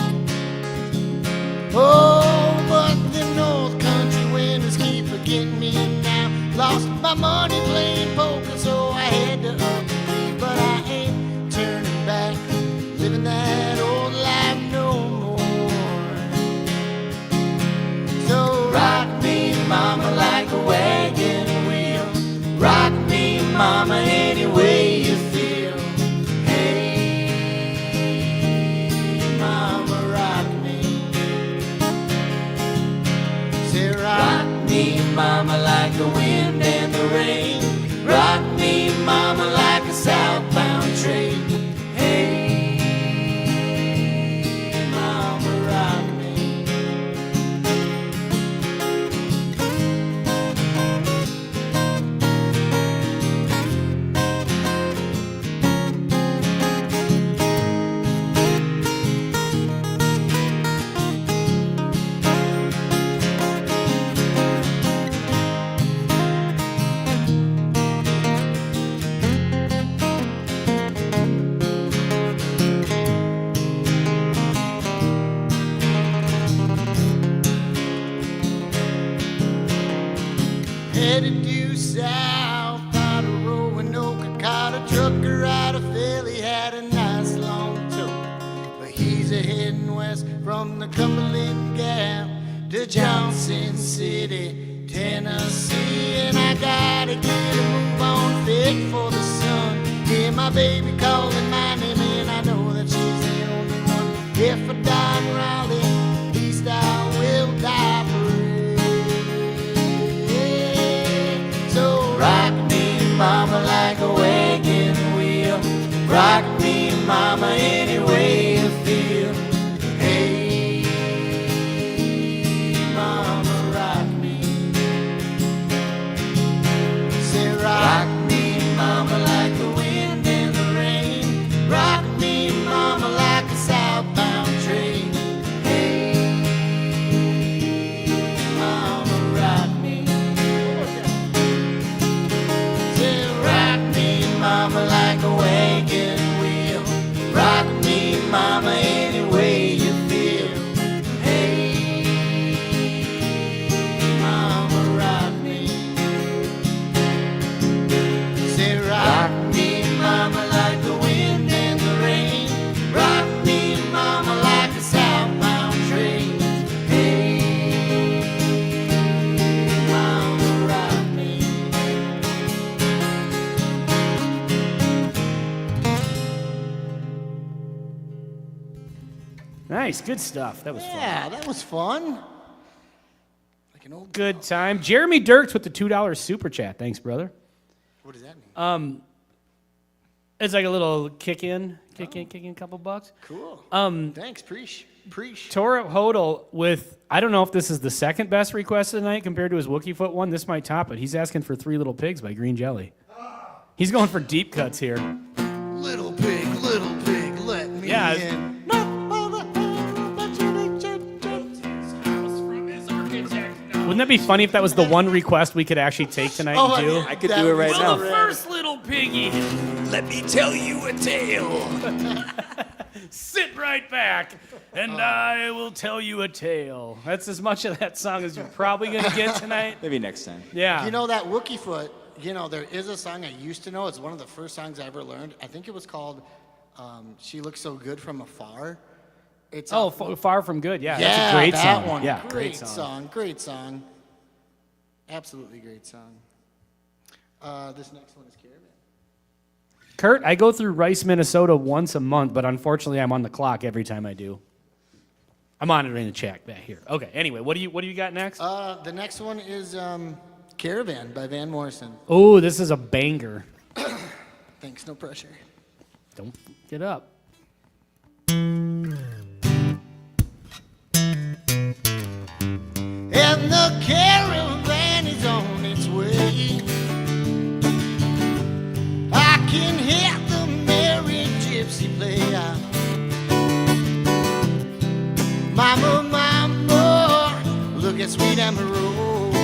Oh, but the North Country winters keep getting me now. Lost my money playing poker, so I had to upgrade, but I ain't turning back, living that old life no more. So rock me, mama, like a wagon wheel. Rock me, mama, any way you feel. Hey, mama, rock me. Say, rock me, mama, like the wind and the rain. Rock me, mama, like a southbound train. Hey, mama, rock me. headed due south out of Roanoke. I caught a trucker out of Philly, had a nice long tow. But he's a heading west from the Cumberland Gap to Johnson City, Tennessee. And I gotta get a move on fit for the sun. Hear my baby calling my name, and I know that she's the only one. If I die in Raleigh, at least I will die free. So rock me, mama, like a wagon wheel. Rock me, mama, any way you feel. Hey, mama, rock me. Say rock me, mama, like the wind and the rain. Rock me, mama, like a southbound train. Hey, mama, rock me. Say rock me, mama, like a wagon wheel. Rock me, mama, any way you feel. Hey, mama, rock me. Say rock me, mama, like the wind and the rain. Rock me, mama, like a southbound train. Hey, mama, rock me. Nice, good stuff. That was fun. Yeah, that was fun. Like an old. Good time. Jeremy Dirks with the $2 super chat. Thanks, brother. What does that mean? It's like a little kick in, couple bucks. Cool. Thanks, preach. Tora Hodel with, I don't know if this is the second best request of the night compared to his Wookie Foot one. This might top it. He's asking for 3 Little Pigs by Green Jelly. He's going for deep cuts here. Little pig, let me Yeah, in. Wouldn't that be funny if that was the one request we could actually take tonight and do? I could do it right now. First little piggy. Let me tell you a tale. Sit right back, and I will tell you a tale. That's as much of that song as you're probably going to get tonight. Maybe next time. Yeah. You know that Wookie Foot, there is a song I used to know. It's one of the first songs I ever learned. I think it was called She Looks So Good From Afar. It's Far From Good. Yeah, yeah, that's a great that song. one. Yeah, Great song. Absolutely great song. This next one is Caravan. Kurt, I go through Rice, Minnesota once a month, but unfortunately I'm on the clock every time I do. I'm monitoring the chat back here. Okay, anyway, what do you got next? The next one is Caravan by Van Morrison. Oh, this is a banger. Thanks, no pressure. Don't get up. And the caravan is on its way. I can hear the merry gypsy play. Mama, mama, look at sweet Emma Rose.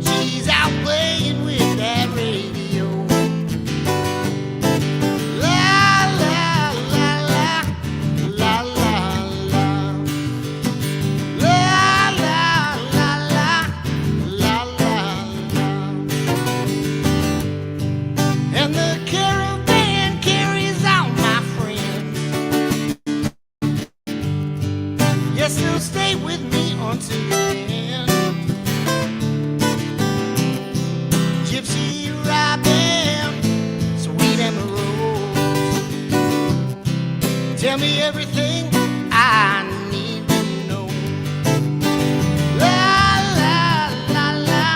She's out playing with that radio. La la la la la la la. La la la la la la la. And the caravan carries out my friends. Yes, they'll stay with me until the end. Gypsy Robin, sweet Emma Rose, tell me everything I need to know. La la la la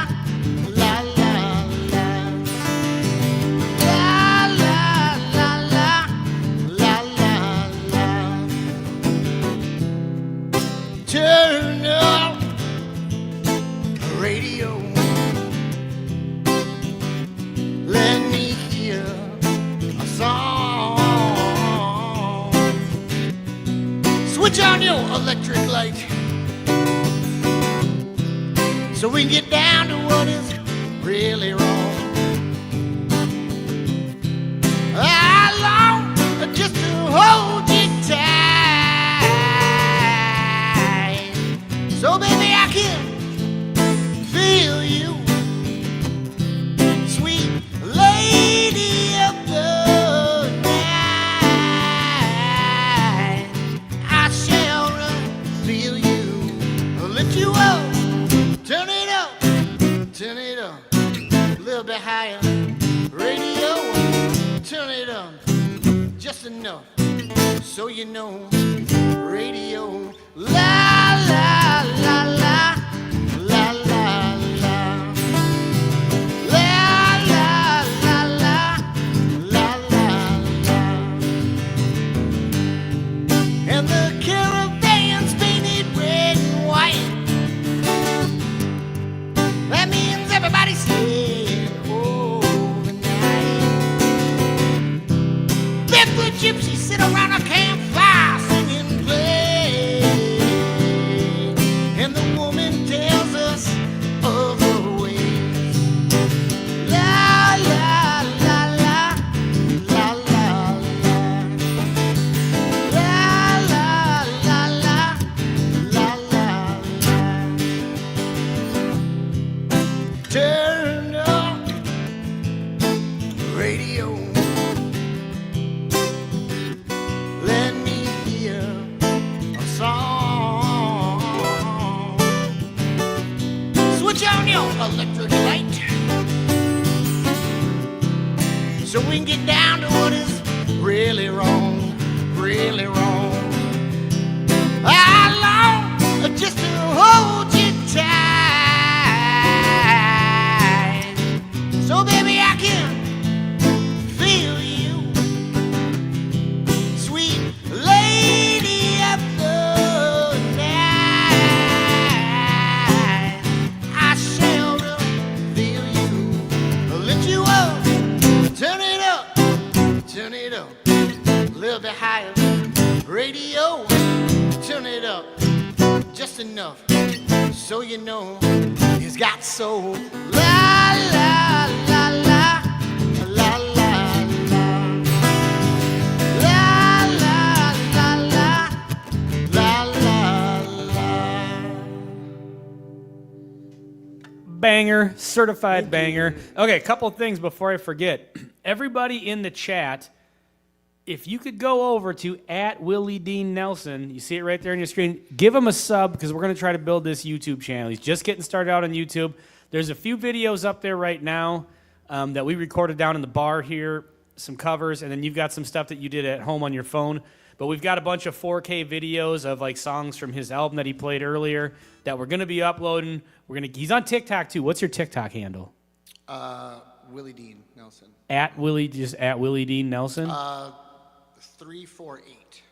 la la la. La la la la la la la. Turn up the radio. Let me hear a song. Switch on your electric light so we can get down to what is really wrong. I long just to hold you tight, so baby I can feel you little bit higher. Radio, turn it up just enough so you know. Radio, la la la la, la la la, la la la la, la la la. And the caravan's painted red and white. That means everybody's staying overnight. Barefoot gypsies sit around a campfire singing play, and the woman tells us of her ways. La la la la, la la la, la la la la, la la la. Turn up radio. Let me hear a song. Switch on your electric light so we can get down to what is really wrong, really wrong. I long just to hold you tight. So baby, I can feel you, sweet lady of the night. I shall reveal you, lift you up, turn it up, a little bit higher. Radio, turn it up just enough so you know he's got soul. La la la la, la la la, la la la la, la la la. Banger, certified banger. Okay, a couple of things before I forget. Everybody in the chat, if you could go over to @WillieDeanNelson, you see it right there on your screen, give him a sub because we're going to try to build this YouTube channel. He's just getting started out on YouTube. There's a few videos up there right now that we recorded down in the bar here, some covers, and then you've got some stuff that you did at home on your phone. But we've got a bunch of 4K videos of like songs from his album that he played earlier that we're going to be uploading. He's on TikTok too. What's your TikTok handle? Willie Dean Nelson. Just at Willie Dean Nelson? 348.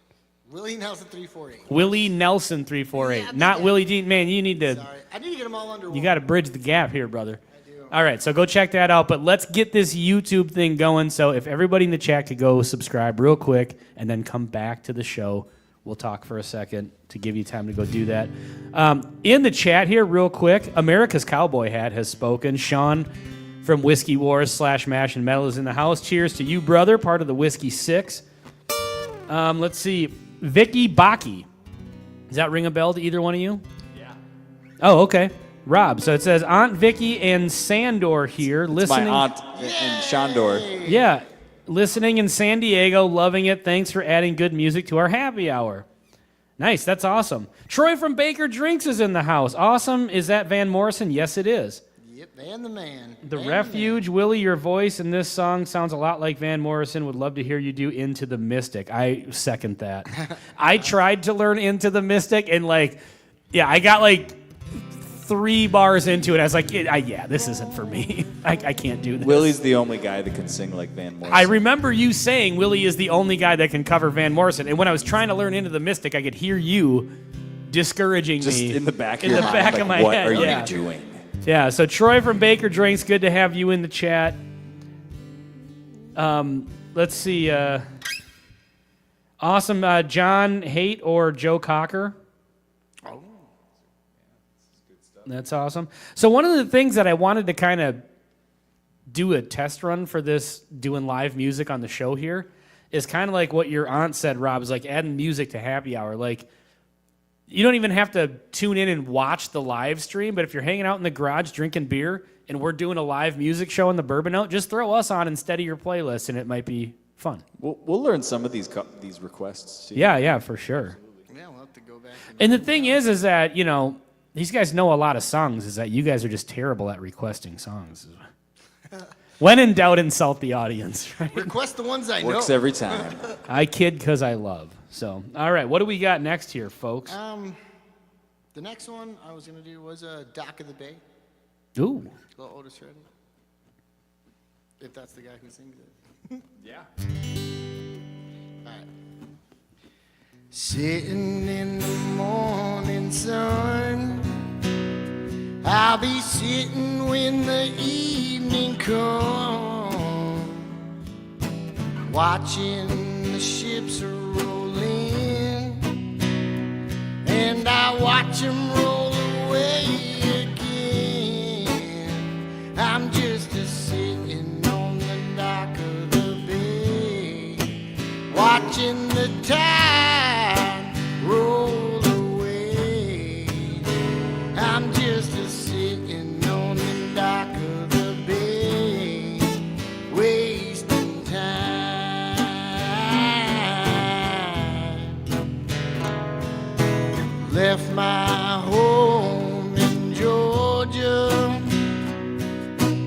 Willie Nelson 348. Willie Nelson 348. Yeah, Not yeah. Willie Dean. Man, you need to. Sorry, I need to get them all under one. You got to bridge the gap here, brother. I do. All right, so go check that out. But let's get this YouTube thing going. So if everybody in the chat could go subscribe real quick and then come back to the show, we'll talk for a second to give you time to go do that. In the chat here, real quick, America's Cowboy Hat has spoken. Sean from Whiskey Wars / Mash and Metal is in the house. Cheers to you, brother, part of the Whiskey Six. Let's see. Vicky Baki. Does that ring a bell to either one of you? Yeah. Oh, okay. Rob. So it says Aunt Vicky and Sandor here listening. My aunt in Shandor. Yeah. Listening in San Diego, loving it. Thanks for adding good music to our happy hour. Nice. That's awesome. Troy from Baker Drinks is in the house. Awesome. Is that Van Morrison? Yes, it is. Yep, Van the man. The Van Refuge, Willie, your voice in this song sounds a lot like Van Morrison. Would love to hear you do Into the Mystic. I second that. I tried to learn Into the Mystic, and I got 3 bars into it. I was like, yeah, this isn't for me. I can't do this. Willie's the only guy that can sing like Van Morrison. I remember you saying Willie is the only guy that can cover Van Morrison, and when I was trying to learn Into the Mystic, I could hear you discouraging Just me. in the back of in your the mind, back like, of my what head. are Yeah. you doing? Yeah, so Troy from Baker Drinks, good to have you in the chat. Let's see. Awesome. John Haight or Joe Cocker. Oh. That's awesome. So one of the things that I wanted to kind of do a test run for this, doing live music on the show here, is kind of like what your aunt said, Rob, is like adding music to happy hour. Like, you don't even have to tune in and watch the live stream, but if you're hanging out in the garage drinking beer and we're doing a live music show on the Bourbon Note, just throw us on instead of your playlist, and it might be fun. We'll learn some of these requests too. Yeah, for sure. Yeah, we'll have to go back. And the thing is that, these guys know a lot of songs, is that you guys are just terrible at requesting songs. When in doubt, insult the audience. Right? Request the ones I Works know. every time. I kid because I love. So, all right, what do we got next here, folks? The next one I was gonna do was Dock of the Bay. Ooh. Little Otis Redding. If that's the guy who sings it. Yeah. All right. Sitting in the morning sun, I'll be sitting when the evening comes, watching the ships roll in, and I watch them roll away again. I'm just a sitting on the dock of the bay, watching the tide roll away. I'm just a sitting on the dock of the bay, wasting time. Left my home in Georgia,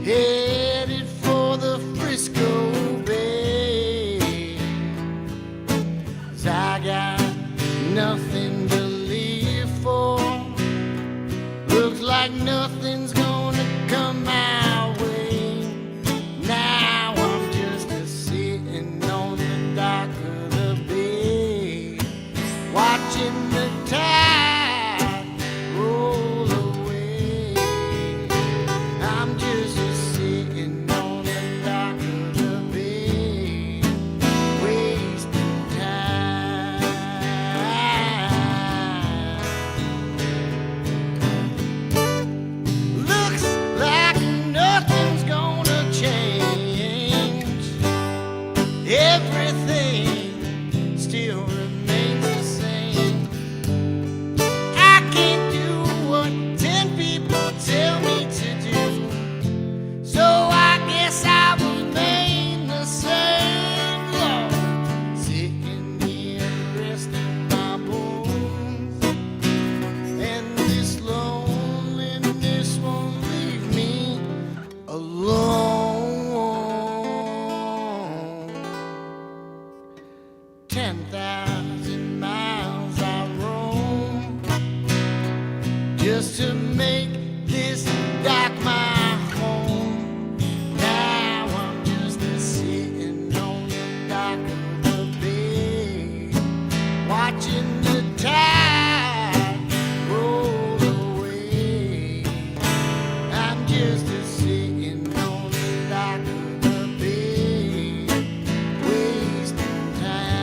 headed for the Frisco Bay. 'Cause I got nothing to live for. Looks like nothing's gonna come my way. Now I'm just a sitting on the dock of the bay, watching the tide roll away. I'm just a sitting on the dock of the bay, wasting time. Looks like nothing's gonna change. Everything still remains the same. I can't do what 10 people tell me to do, so I guess I will remain the same. Lord, sitting here resting my bones, and this loneliness won't leave me alone. 10,000 miles I roam just to make this dock my home. Now I'm just a sitting on the dock of the bay, watching the tide roll away. I'm just a sitting on the dock of the bay, wasting time.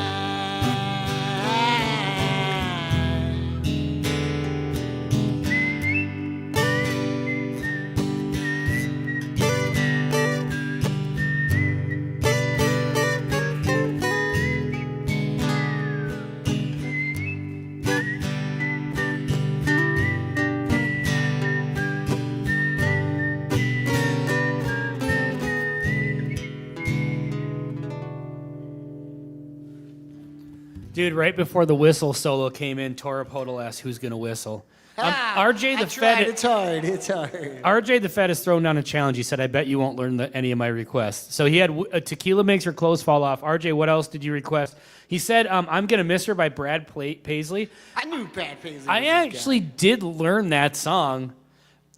Dude, right before the whistle solo came in, Torip Hodel asked who's going to whistle. RJ the I tried. Fed. It's hard. It's hard. RJ the Fed has thrown down a challenge. He said, I bet you won't learn any of my requests. So he had Tequila Makes Her Clothes Fall Off. RJ, what else did you request? He said, I'm going to Miss Her by Brad Paisley. I knew Brad Paisley. I actually did learn that song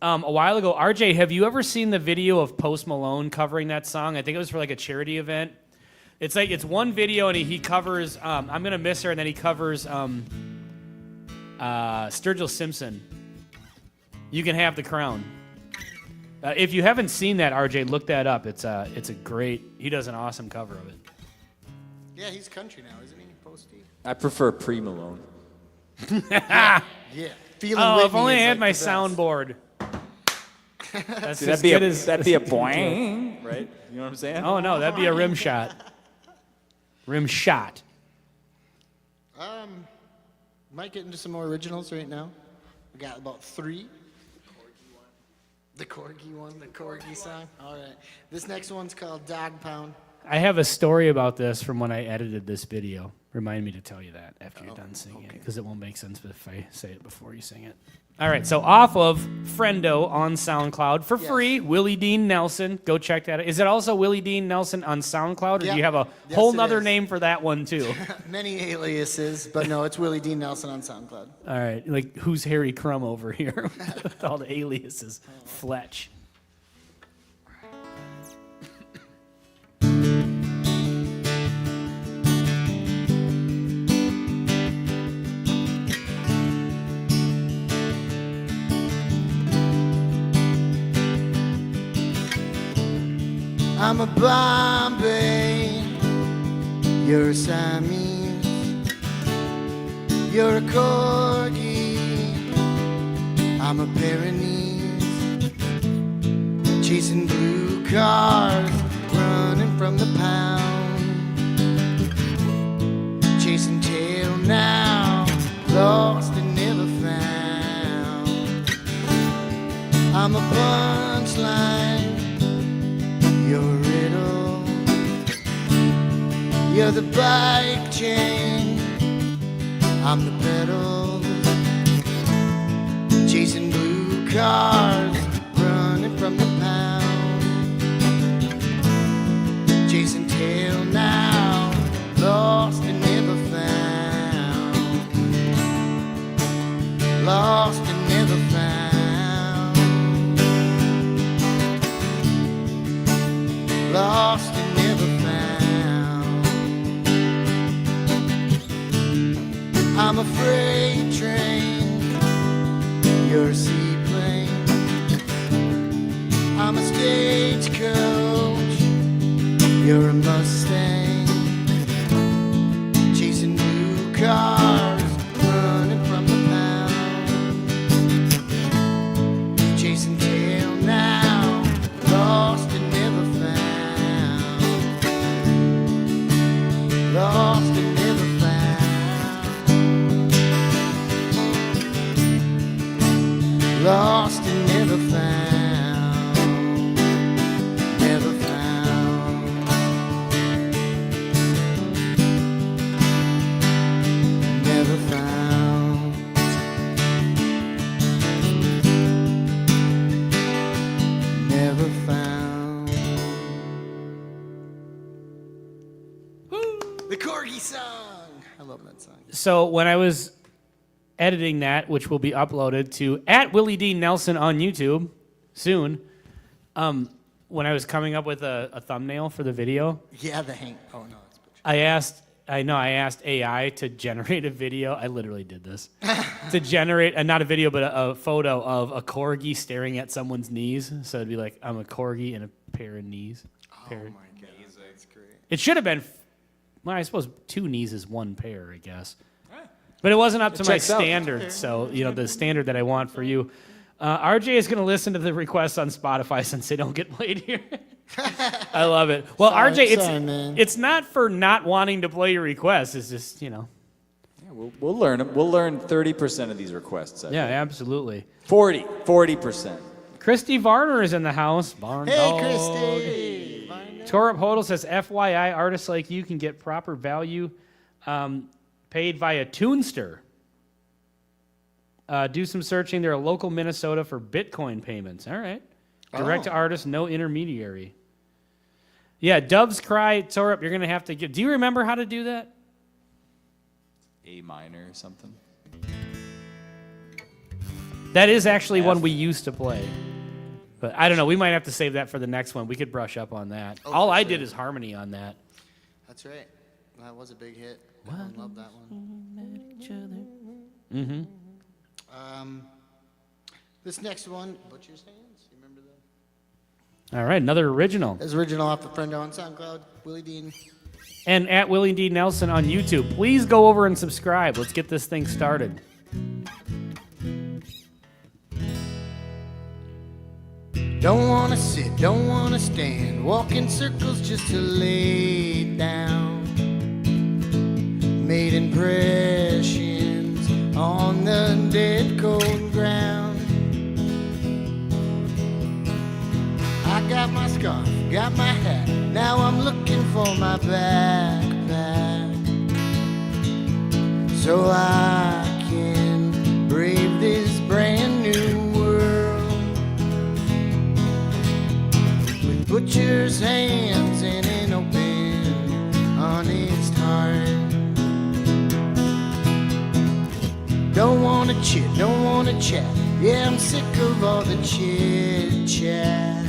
a while ago. RJ, have you ever seen the video of Post Malone covering that song? I think it was for like a charity event. It's like, it's one video and he covers I'm going to Miss Her, and then he covers Sturgill Simpson. You Can Have the Crown. If you haven't seen that, RJ, look that up. It's a great, he does an awesome cover of it. Yeah, he's country now, isn't he, Posty? I prefer pre-Malone. Yeah. Feeling Oh, Whitney if only I is had like my the best. soundboard. That's See, as good as... that'd be a boing, right? You know what I'm saying? Oh, no, that'd be a rim shot. Rim shot. Might get into some more originals right now. We got about 3. The Corgi one, the Corgi song. All right. This next one's called Dog Pound. I have a story about this from when I edited this video. Remind me to tell you that after you're done singing it, because it won't make sense if I say it before you sing it. All right, so off of Friendo on SoundCloud for free, Willie Dean Nelson. Go check that out. Is it also Willie Dean Nelson on SoundCloud, or do you have a whole nother name for that one too? Many aliases, but no, it's Willie Dean Nelson on SoundCloud. All right, like who's Harry Crumb over here with all the aliases? Fletch. I'm a Bombay, you're a Siamese, you're a Corgi, I'm a Pyrenees, chasing blue cars, running from the pound, chasing tail now, lost and never found. I'm a punchline, you're a riddle, you're the bike chain, I'm the pedals, chasing blue cars, running from the pound, chasing tail now, lost and never found, lost and never found. Lost and never found. I'm a freight train, you're a seaplane, I'm a stagecoach, you're a Mustang, chasing blue cars, running from the pound, chasing tail now, lost and never found. Lost and never found. Lost and never found. Never found. Never found. Never found. The Corgi song. I love that song. So when I was editing that, which will be uploaded to @Willie Dean Nelson on YouTube soon, when I was coming up with a thumbnail for the video, Yeah, the hang. Oh no, it's picture. I asked AI to generate a video. I literally did this to generate, not a video, but a photo of a corgi staring at someone's knees. So it'd be like, I'm a corgi and a pair of knees. Oh my god, that's great. It should have been, well, I suppose 2 knees is 1 pair, I guess. But it wasn't up to my checks out. standard, so, the standard that I want for you. RJ is going to listen to the requests on Spotify since they don't get played here. I love it. Well, Sorry, RJ, man. it's not for not wanting to play your requests. It's just, Yeah, we'll learn them. We'll learn 30% of these requests. Yeah, absolutely. 40%. Christy Varner is in the house. Barn Hey, dog. Christy. Torup Hodel says, FYI, artists like you can get proper value paid via Toonster. Do some searching. They're a local Minnesota for Bitcoin payments. All right. Direct to artist, no intermediary. Yeah, Doves Cry, Torup, you're going to have to get... Do you remember how to do that? A minor or something. That is actually one we used to play. But I don't know. We might have to save that for the next one. We could brush up on that. All I did is harmony on that. That's right. That was a big hit. Everyone loved that one. Mm-hmm. This next one, Butcher's Hands. You remember that? All right, another original. It's original off the Friendo on SoundCloud. Willie Dean. And @Willie D. Nelson on YouTube. Please go over and subscribe. Let's get this thing started. Don't wanna sit, don't wanna stand, walk in circles just to lay down. Made impressions on the dead cold ground. I got my scarf, got my hat, Now I'm looking for my backpack so I can brave this brand new world with butcher's hands and an open, honest heart. Don't wanna chit, don't wanna chat. Yeah, I'm sick of all the chit chat.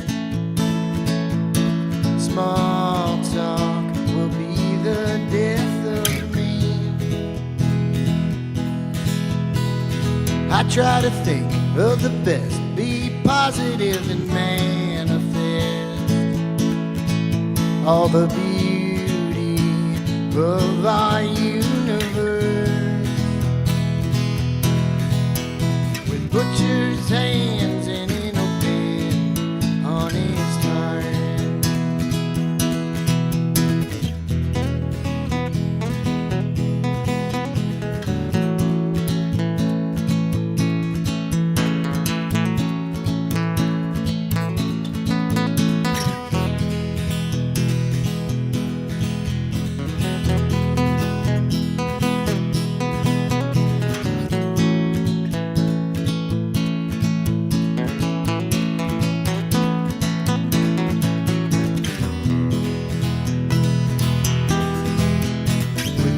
Small talk will be the death of me. I try to think of the best, be positive and manifest all the beauty of our universe. With butcher's hands and an open, honest heart.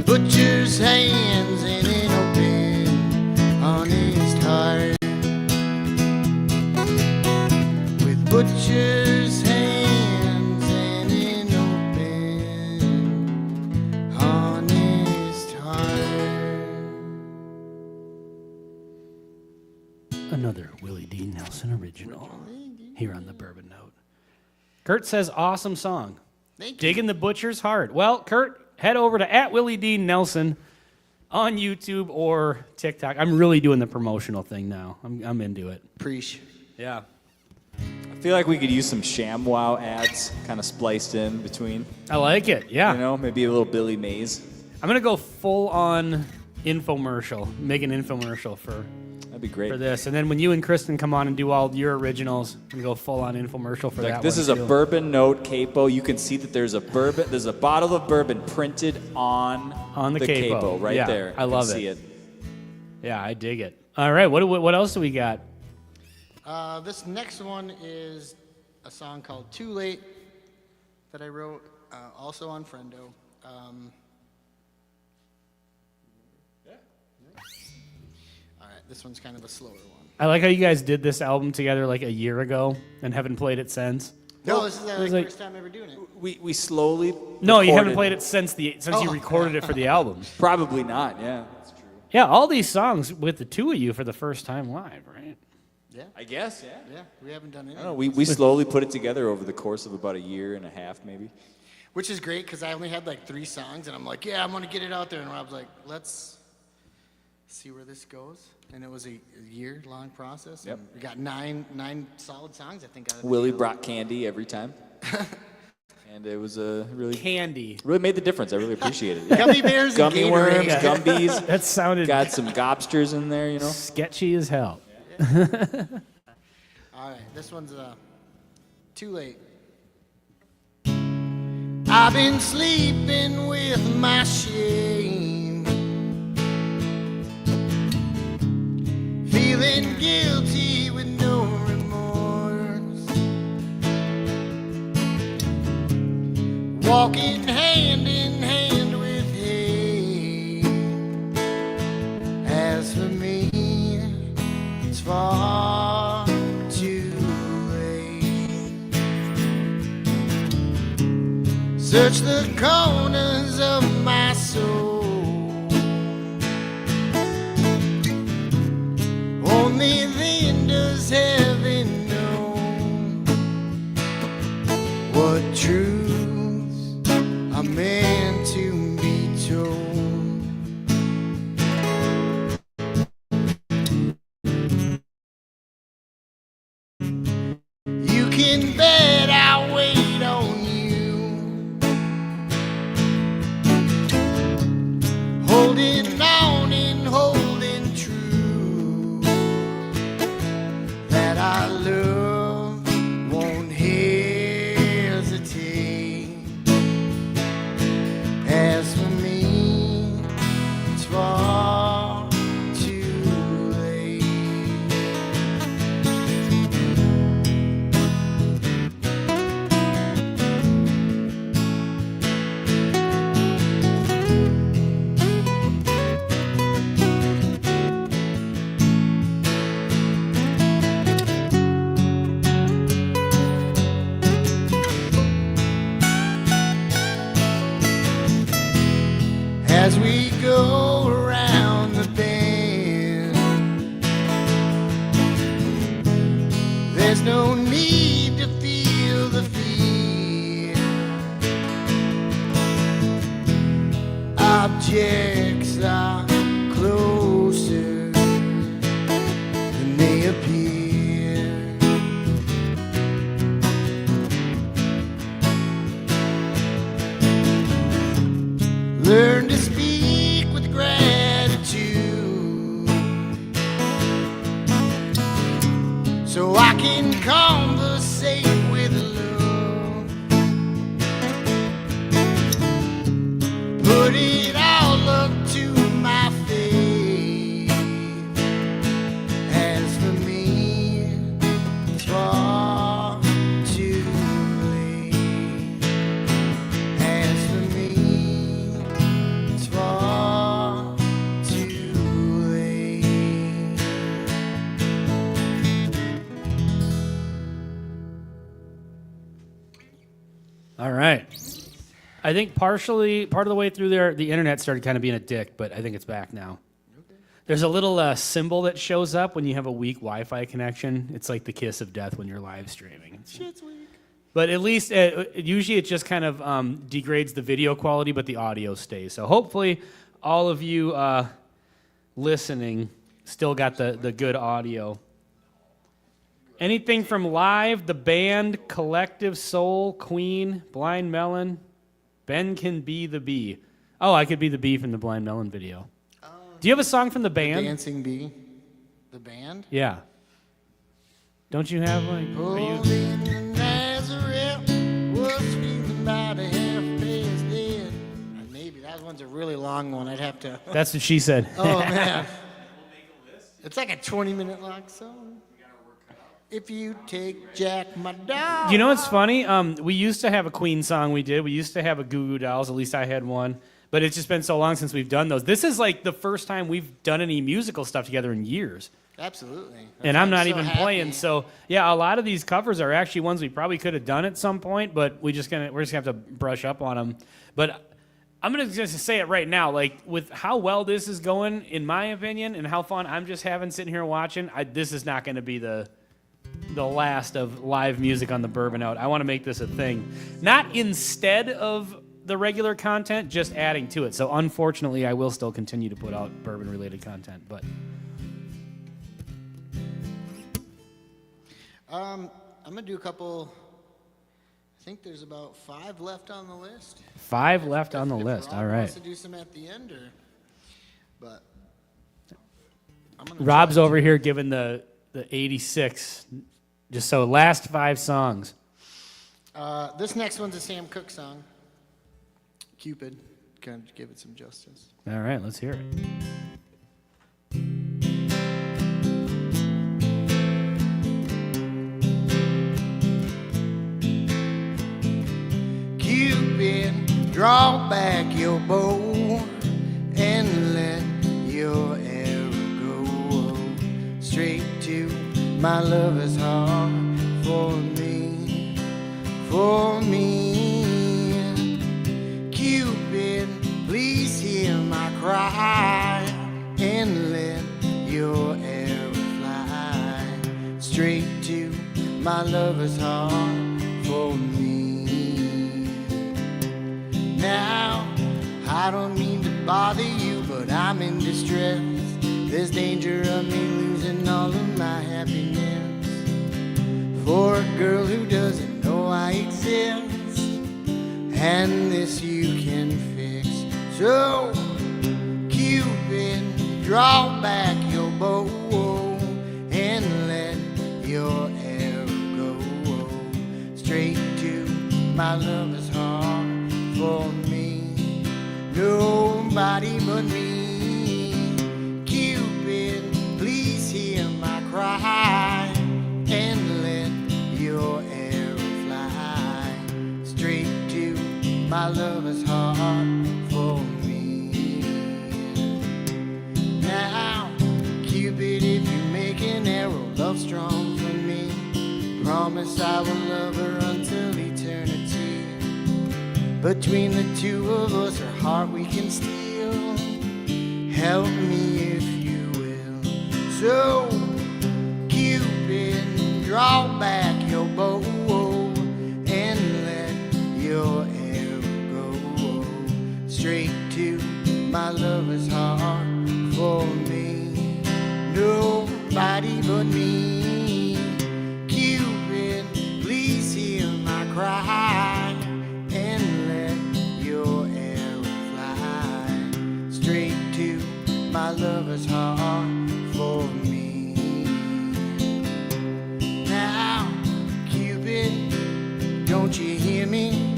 Butcher's hands and an open, honest heart. With butcher's hands and an open, honest heart. Another Willie D. Nelson original here on the Bourbon Note. Kurt says, awesome song. Thank you. Digging the butcher's heart. Well, Kurt, head over to @Willie D. Nelson on YouTube or TikTok. I'm really doing the promotional thing now. I'm into it. Preach. Yeah. I feel like we could use some ShamWow ads kind of spliced in between. I like it. Yeah. You know, maybe a little Billy Mays. I'm going to go full on infomercial. Make an infomercial for That'd be great. this. And then when you and Kristen come on and do all your originals, I'm going to go full on infomercial for Like, that this one is a too. Bourbon Note capo. You can see that there's a bottle of bourbon printed on the capo. right Yeah, there. I love You can see it. Yeah, I dig it. All right, what else do we got? This next one is a song called Too Late that I wrote also on Friendo. All right, this one's kind of a slower one. I like how you guys did this album together like a year ago and haven't played it since. No, this is the like- first time ever doing it. We slowly. No, you haven't recorded- played it since you recorded it for the album. Probably not. Yeah, that's true. Yeah, all these songs with the two of you for the first time live, right? Yeah, I guess. Yeah. yeah, we haven't done I don't it. know. We slowly put it together over the course of about a year and a half, maybe. Which is great because I only had like 3 songs, and I'm like, yeah, I'm gonna get it out there. And Rob's like, let's see where this goes. And it was a year-long process. Yep. And we got nine solid songs, I think. Out of Willie the brought candy every time, and it was really Candy. made the difference. I really appreciated it. Gummy bears and Gummy Gatorade. worms, Gumbies. That sounded Got some gobsters in there, you know. sketchy as hell. All right, this one's Too Late. I've been sleeping with my shame, feeling guilty with no remorse, walking hand in hand with hate. As for me, it's far too late. Search the corners of my soul, only then does heaven know what truths are meant to be told. You can bet I'll wait on you, holding on and holding true, that our love won't hesitate. as we go around the bend. There's no need to feel the fear. Objects are closer than they appear. Learn to speak with gratitude so I can conversate with love. Put it all up to my faith. As for me, it's far too late. As for me, it's far too late. All right. I think part of the way through there, the internet started kind of being a dick, but I think it's back now. There's a little symbol that shows up when you have a weak Wi-Fi connection. It's like the kiss of death when you're live streaming. Shit's weak. But at least, usually it just kind of degrades the video quality, but the audio stays. So hopefully all of you listening still got the good audio. Anything from Live, the band, Collective Soul, Queen, Blind Melon, Ben Can Be the Bee. Oh, I could be the bee from the Blind Melon video. Do you have a song from the band? Dancing Bee. The band? Yeah. Don't you have like? Are you? Holy Nazareth was feeling about a half-past dead. Maybe that one's a really long one. I'd have to. That's what she said. Oh man, it's like a 20-minute long song. If you take Jack, my dog. You know what's funny? We used to have a Queen song we did. We used to have a Goo Goo Dolls. At least I had one. But it's just been so long since we've done those. This is like the first time we've done any musical stuff together in years. Absolutely. And I'm not so even happy. playing. So, yeah, a lot of these covers are actually ones we probably could have done at some point, but we're just going to have to brush up on them. But I'm going to just say it right now. Like, with how well this is going, in my opinion, and how fun I'm just having sitting here watching, this is not going to be the last of live music on the Bourbon Note. I want to make this a thing. Not instead of the regular content, just adding to it. So unfortunately, I will still continue to put out bourbon-related content. But I'm gonna do a couple. I think there's about 5 left on the list. 5 left on the If list. Rob All right. wants to do some at the end, but I'm gonna Rob's try over here giving the 86. Just so last 5 songs. This next one's a Sam Cooke song. Cupid. Kind of give it some justice. All right, let's hear it. Cupid, draw back your bow and let your arrow go straight to my lover's heart for me, for me. Cupid, please hear my cry and let your arrow fly straight to my lover's heart for me. Now, I don't mean to bother you, but I'm in distress. There's danger of me losing all of my happiness for a girl who doesn't know I exist. And this you can fix. So, Cupid, draw back your bow and let your arrow go straight to my lover's heart for me, nobody but me. Cupid, please hear my cry and let your arrow fly straight to my lover's heart for me. Now, Cupid, if you make an arrow love strong for me, promise I will love her until eternity. Between the two of us, her heart we can steal help me if you will. So, Cupid, draw back your bow and let your arrow go straight to my lover's heart. For me, nobody but me. Cupid, please hear my cry and let your arrow fly straight to my lover's heart. For me, now, Cupid, don't you hear me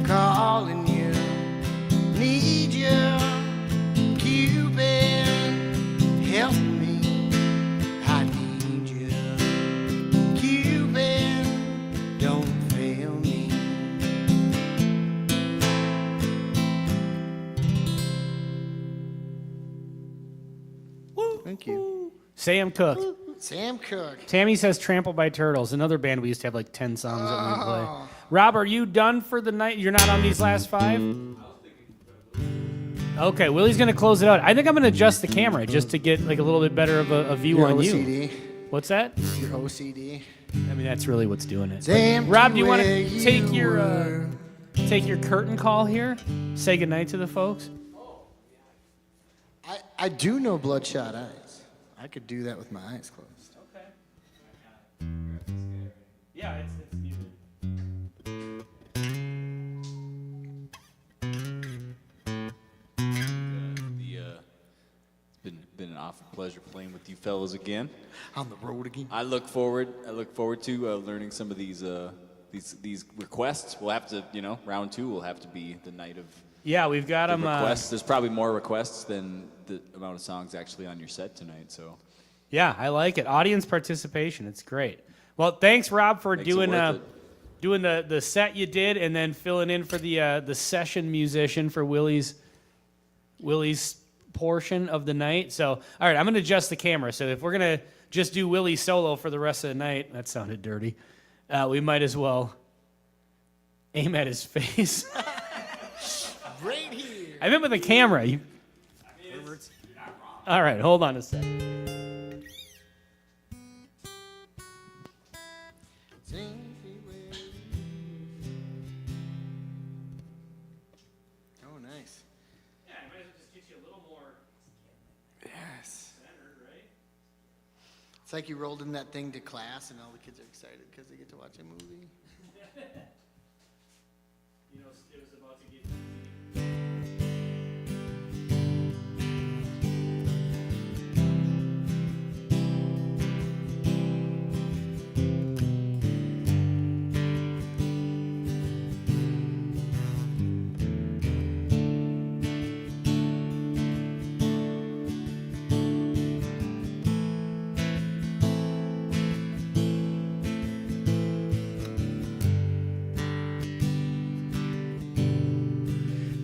calling you? Need you. Help me, I need you. Cupid, don't fail me. Woo, Thank you. woo. Sam Cooke. Sam Cooke. Tammy says Trampled by Turtles, another band we used to have like 10 songs that we would play. Oh. Rob, are you done for the night? You're not on these last 5? Okay, Willie's going to close it out. I think I'm going to adjust the camera just to get like a little bit better of a view Your on OCD. you. What's that? Your OCD. I mean, that's really what's doing it. Sam, Rob, do you want where to take you your were. curtain call here? Say goodnight to the folks? I do know Bloodshot Eyes. I could do that with my eyes closed. Okay. Yeah, it's muted. Been an awful pleasure playing with you fellas again. On the road again. I look forward to learning some of these requests. We'll have to, round 2 will have to be the night of Yeah, we've got the them. requests. There's probably more requests than the amount of songs actually on your set tonight. So Yeah, I like it. Audience participation. It's great. Well, thanks, Rob, for Makes it doing worth doing the set you did, and then filling in for the session musician for Willie's portion of the night. So, all right, I'm going to adjust the camera. So if we're going to just do Willie solo for the rest of the night, that sounded dirty, we might as well aim at his face. Right here. I meant with the camera. All right, hold on a sec. Oh, nice. Yeah, I might as well just get you a little more Yes. centered, right? It's like you rolled in that thing to class and all the kids are excited because they get to watch a movie. You know, it was about to get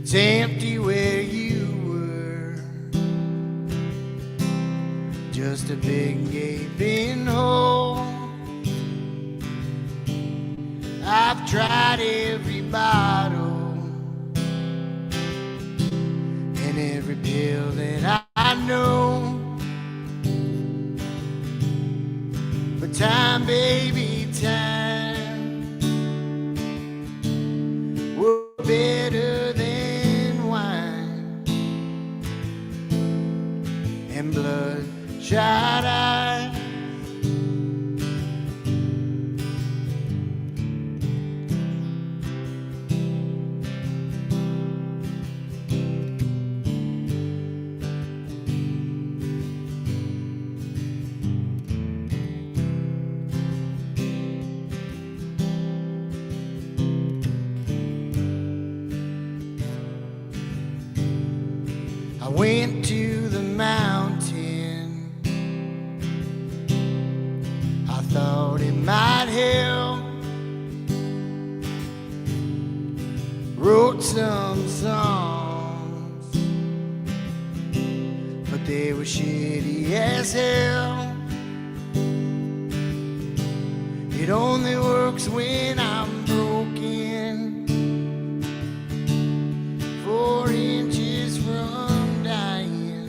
It's empty where you were, just a big gaping hole. I've tried every bottle and every pill that I know, but time, baby, time, we're better than wine and bloodshot eyes. I went to the mountain, I thought it might help. Wrote some songs, but they were shitty as hell. It only works when I'm broken, 4 inches from dying.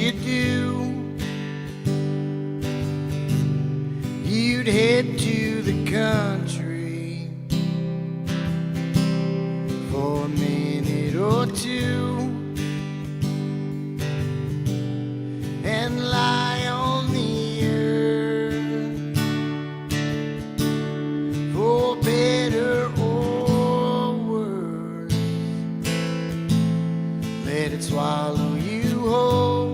you do? You'd head to the country for a minute or two and lie on the earth for better or worse. Let it swallow you whole.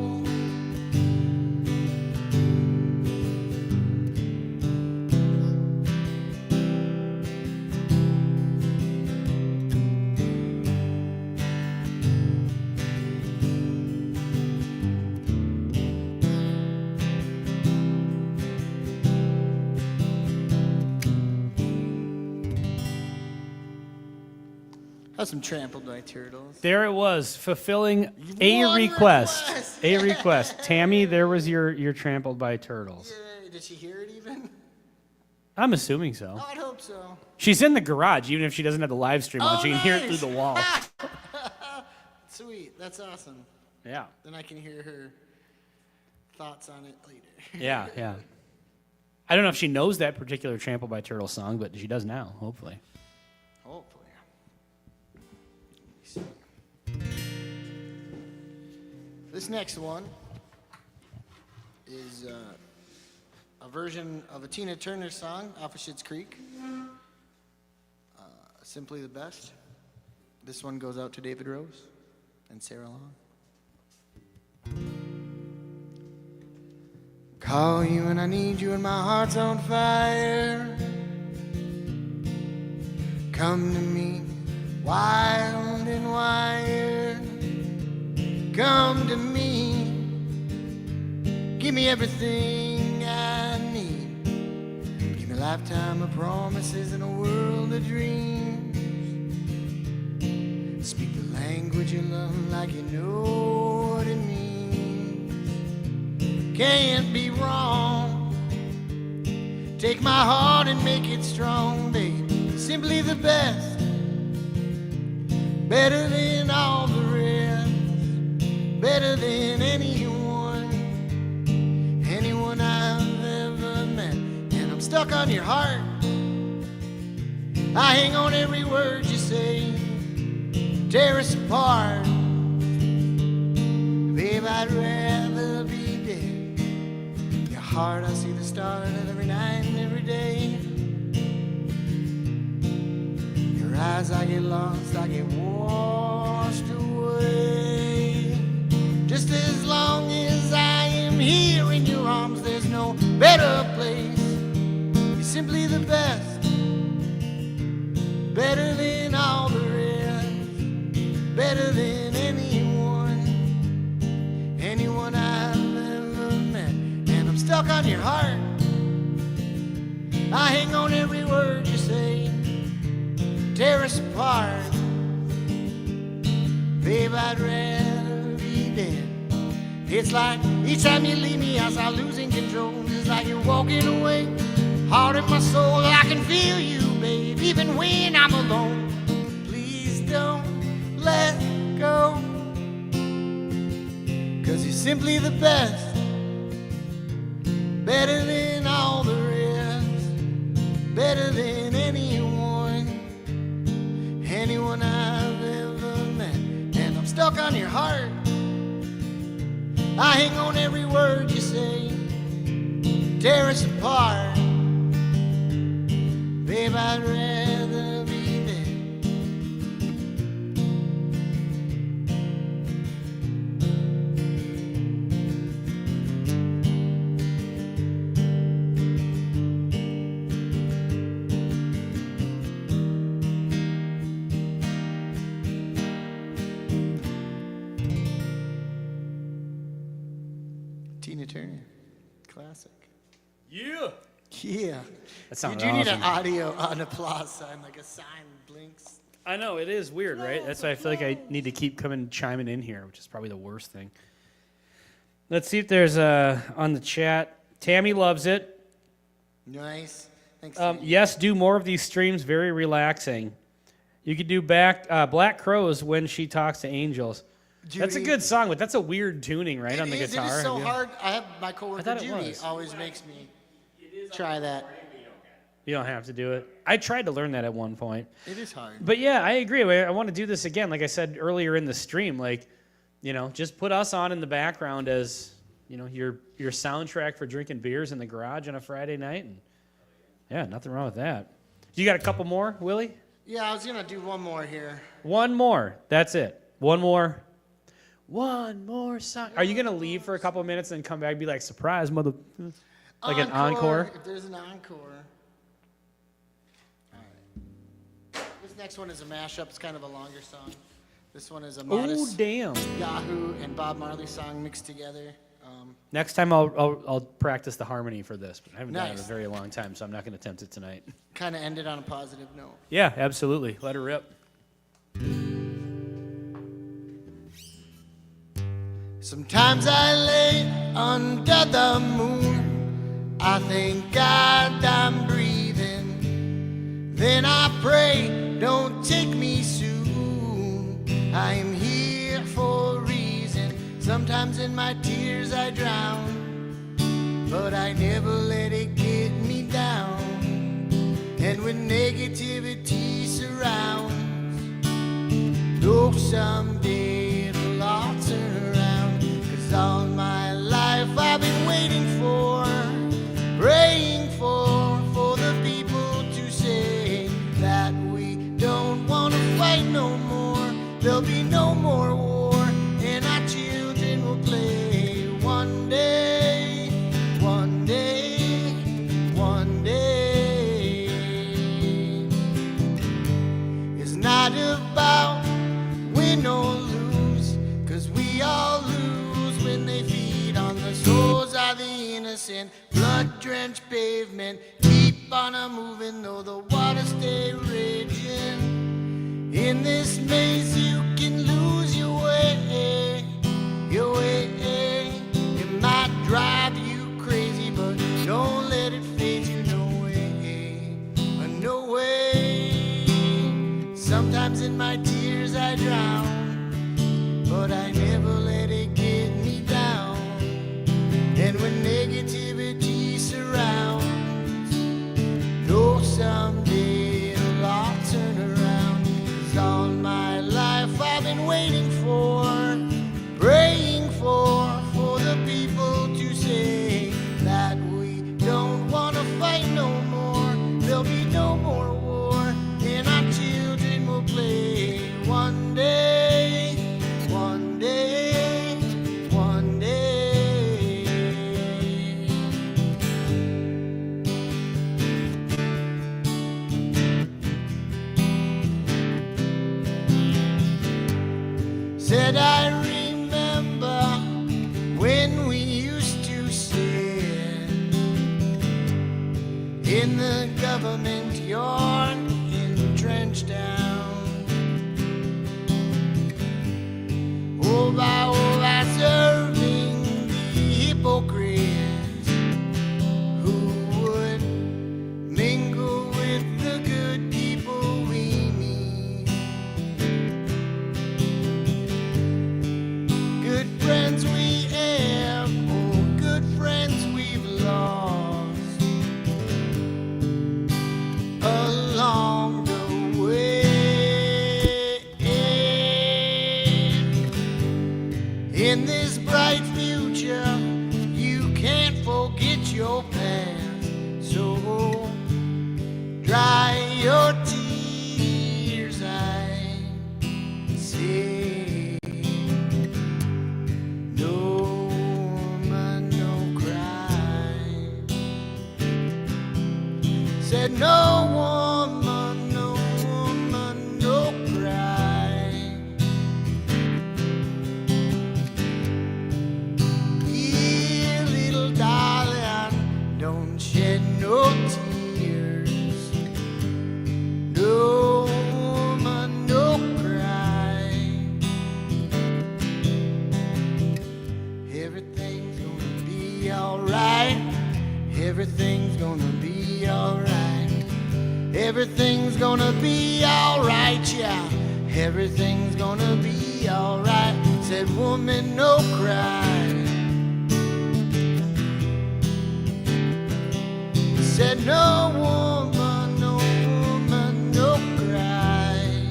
That's some Trampled by Turtles. There it was, fulfilling a One request. request. A request. Tammy, there was your Trampled by Turtles. Yeah, did she hear it even? I'm assuming so. Oh, I'd hope so. She's in the garage, even if she doesn't have the live stream on. Oh, She can hear it nice. through the wall. Sweet, that's awesome. Yeah, Then I can hear her thoughts on it later. yeah, yeah. I don't know if she knows that particular Trampled by Turtles song, but she does now, hopefully. Hopefully. This next one is a version of a Tina Turner song off of Schitt's Creek. Simply the Best. This one goes out to David Rose and Sarah Long. Call you when I need you and my heart's on fire. Come to me, wild and wired. Come to me, give me everything I need. Give me a lifetime of promises and a world of dreams. Speak the language of love like you know what it means. Can't be wrong. Take my heart and make it strong, babe. Simply the best, better than all the rest, better than anyone I've ever met. And I'm stuck on your heart. I hang on every word you say. Tear us apart, babe. I'd rather be dead. Your heart, I see the stars every night and every day. Eyes, I get lost, I get washed away. Just as long as I am here in your arms, there's no better place. You're simply the best, better than all the rest, better than anyone I've ever met. And I'm stuck on your heart. I hang on every word you say. Tear us apart, babe. I'd rather be dead. It's like each time you leave me, I start losing control. It's like you're walking away, heart in my soul. I can feel you, babe, even when I'm alone. Please don't let go, 'cause you're simply the best, better than all the rest, better than anyone I've ever met. And I'm stuck on your heart. I hang on every word you say. Tear us apart, babe. I'd rather be dead. Tina Turner, classic. Yeah. Yeah. That sounds You do need awesome. an applause sign, like a sign blinks. I know, it is weird, right? That's why I feel like I need to keep chiming in here, which is probably the worst thing. Let's see if there's on the chat. Tammy loves it. Nice. Thanks. Yes, do more of these streams. Very relaxing. You could do Black Crows when she talks to angels. That's a good song, but that's a weird tuning, right, on the guitar. It is so Have you- hard. I have my coworker thought it Judy was. always makes me try that. You don't have to do it. I tried to learn that at one point. It is hard. But yeah, I agree. I want to do this again. Like I said earlier in the stream, like, you know, just put us on in the background as, you know, your soundtrack for drinking beers in the garage on a Friday night. And yeah, nothing wrong with that. You got a couple more, Willie? Yeah, I was gonna do one more here. One more. That's it. One more. One more song. Are you going to leave for a couple of minutes and come back and be like, surprise, mother... Like an encore? If there's an encore. All right. This next one is a mashup. It's kind of a longer song. This one is a Oh, modest damn. Yahoo and Bob Marley song mixed together. Next time I'll practice the harmony for this, but I haven't done it in a Nice. very long time, so I'm not going to attempt it tonight. Kind of ended on a positive note. Yeah, absolutely. Let her rip. Sometimes I lay under the moon. I thank God I'm breathing. Then I pray, don't take me soon. I am here for a reason. Sometimes in my tears I drown, but I never let it get me down. And when negativity surrounds, though someday it'll all turn around. 'Cause all my life I've been waiting for, praying for the people to say that we don't want to fight no more. There'll be no more war, and our children will play one day, one day, one day. It's not about win or lose, 'cause we all lose when they feed on the souls of the innocent. Blood-drenched pavement, keep on a moving though the water stay raging. In this maze you can lose your way, your way. It might drive you crazy, but don't let it phase you, no way, no way. Sometimes in my tears I drown, but I never let it get me down. And when negativity surrounds, know someday it'll all turn around. 'Cause all my life I've been waiting for, praying for the people to say that we don't want to fight no more. There'll be no more war, and our children will play one day, one day, one day. Said I remember when we used to sit in the government yard in Trenchtown. Oh, by serving the hypocrites who would mingle with the good people we meet. Good friends we have, oh, good friends we've lost along the way. In this bright future, you can't forget your past. So dry your tears, I say. No man, no cry. Said no woman, no cry. Here, little darling, don't shed no tears. No woman, no cry. Everything's gonna be alright. Everything's gonna be alright. Everything's gonna be alright, yeah. Everything's gonna be alright. Said, woman, no cry. Said, no woman, no woman, no cry.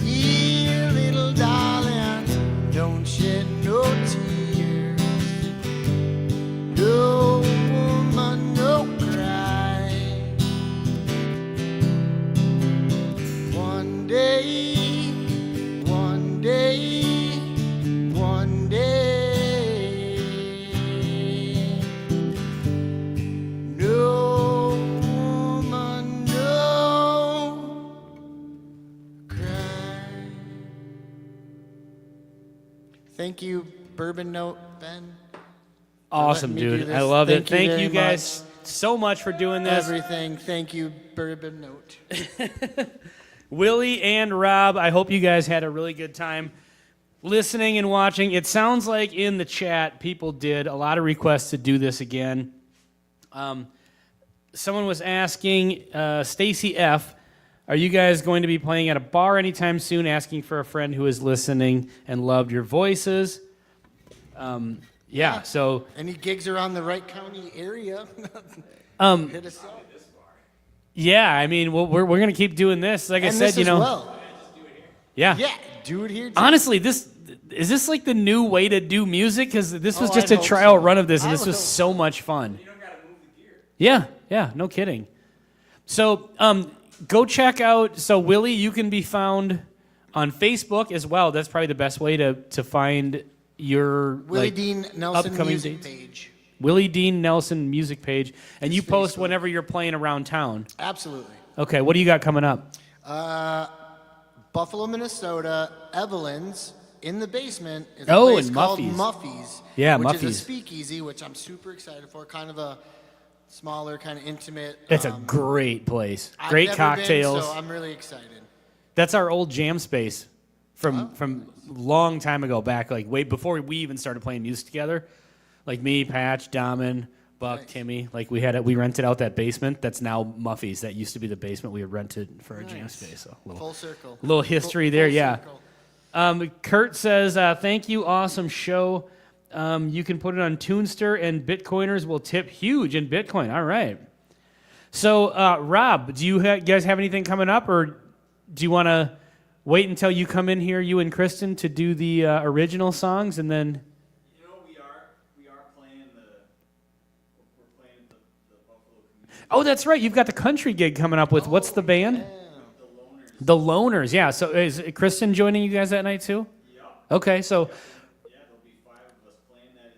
Here, little darling, don't shed no tears. No woman, no cry. One day, one day, one day. No woman, no cry. Thank you, Bourbon Note, Ben. Awesome, me do dude. this. I love it. Thank you Thank very you guys so much for doing this. Everything. Thank you, Bourbon Note. Willie and Rob, I hope you guys had a really good time listening and watching. It sounds like in the chat people did a lot of requests to do this again. Someone was asking, Stacy F., are you guys going to be playing at a bar anytime soon? Asking for a friend who is listening and loved your voices. Yeah, so Any gigs around the Wright County area? Hit us up. yeah, I mean, we're going to keep doing this. Like I And said, this you as know, well. yeah. Yeah, do it here. Too. Honestly, is this like the new way to do music? Because this was Oh, just I a hope trial so. run of this, and I this was hope so much fun. You don't got to move the gear. Yeah, no kidding. So go check out. So Willie, you can be found on Facebook as well. That's probably the best way to find your Willie like, Dean Nelson upcoming music dates. page. Willie Dean Nelson music page, and you His post Facebook. whenever you're playing around town. Absolutely. Okay, what do you got coming up? Buffalo, Minnesota, Evelyn's in the basement. It's Oh, a place and called Muffy's. Muffy's. Yeah, which is a Muffy's. speakeasy, which I'm super excited for. Kind of a smaller, kind of intimate. It's a great place. I've Great never cocktails. Been, so I'm really excited. That's our old jam space from long time ago back, like way before we even started playing music together. Like me, Patch, Daman, Buck, Nice. Timmy. Like we rented out that basement. That's now Muffy's. That used to be the basement we had rented for a jam Nice. space. So Full circle. little history Full there, yeah. circle. Kurt says, thank you, awesome show. You can put it on Toonster, and Bitcoiners will tip huge in Bitcoin. All right. So, Rob, do you guys have anything coming up, or do you want to wait until you come in here, you and Kristen, to do the original songs, and then? You know, we are playing we're playing the Buffalo Community. Oh, that's right. You've got the country gig coming up with what's the band? The Loners. Yeah. So is Kristen joining you guys that night too? Yeah. Okay. So. Yeah, there'll be 5 of us playing. That is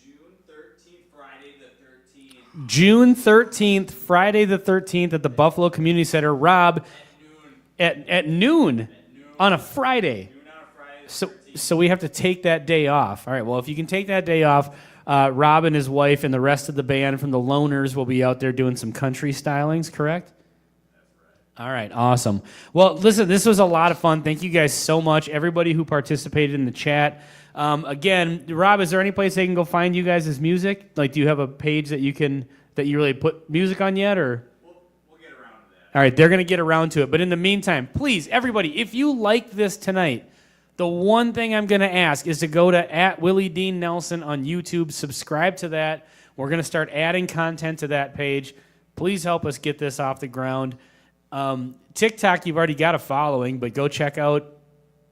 June 13th, Friday the 13th. June 13th, Friday the 13th at the Buffalo Community Center. Rob, at noon on a Friday. So we have to take that day off. All right, well, if you can take that day off, Rob and his wife and the rest of the band from the Loners will be out there doing some country stylings, correct? All right, awesome. Well, listen, this was a lot of fun. Thank you guys so much, everybody who participated in the chat. Again, Rob, is there any place they can go find you guys' music? Like, do you have a page that you really put music on yet, or? We'll get around to that. All right, they're going to get around to it. But in the meantime, please, everybody, if you like this tonight, the one thing I'm going to ask is to go to @WillieDeanNelson on YouTube, subscribe to that. We're going to start adding content to that page. Please help us get this off the ground. TikTok, you've already got a following, but go check out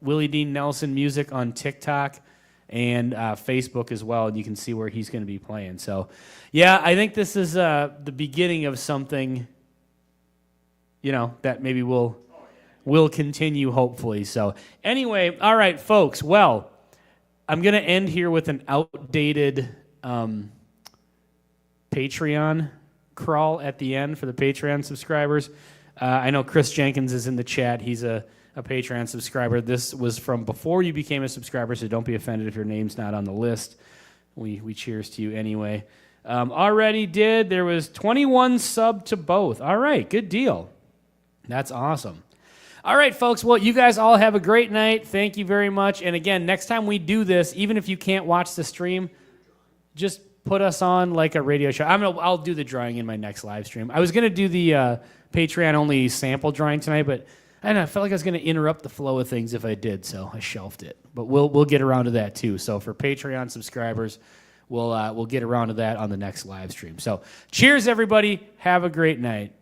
Willie Dean Nelson Music on TikTok and Facebook as well, and you can see where he's going to be playing. So, yeah, I think this is the beginning of something, that maybe will continue, hopefully. So, anyway, all right, folks. Well, I'm going to end here with an outdated Patreon crawl at the end for the Patreon subscribers. I know Chris Jenkins is in the chat. He's a Patreon subscriber. This was from before you became a subscriber, so don't be offended if your name's not on the list. We cheers to you anyway. Already did. There was 21 sub to both. All right, good deal. That's awesome. All right, folks. Well, you guys all have a great night. Thank you very much. And again, next time we do this, even if you can't watch the stream, just put us on like a radio show. I'll do the drawing in my next live stream. I was gonna do the Patreon only sample drawing tonight, but I don't know, I felt like I was going to interrupt the flow of things if I did, so I shelved it. But we'll get around to that too. So for Patreon subscribers, we'll get around to that on the next live stream. So cheers, everybody. Have a great night.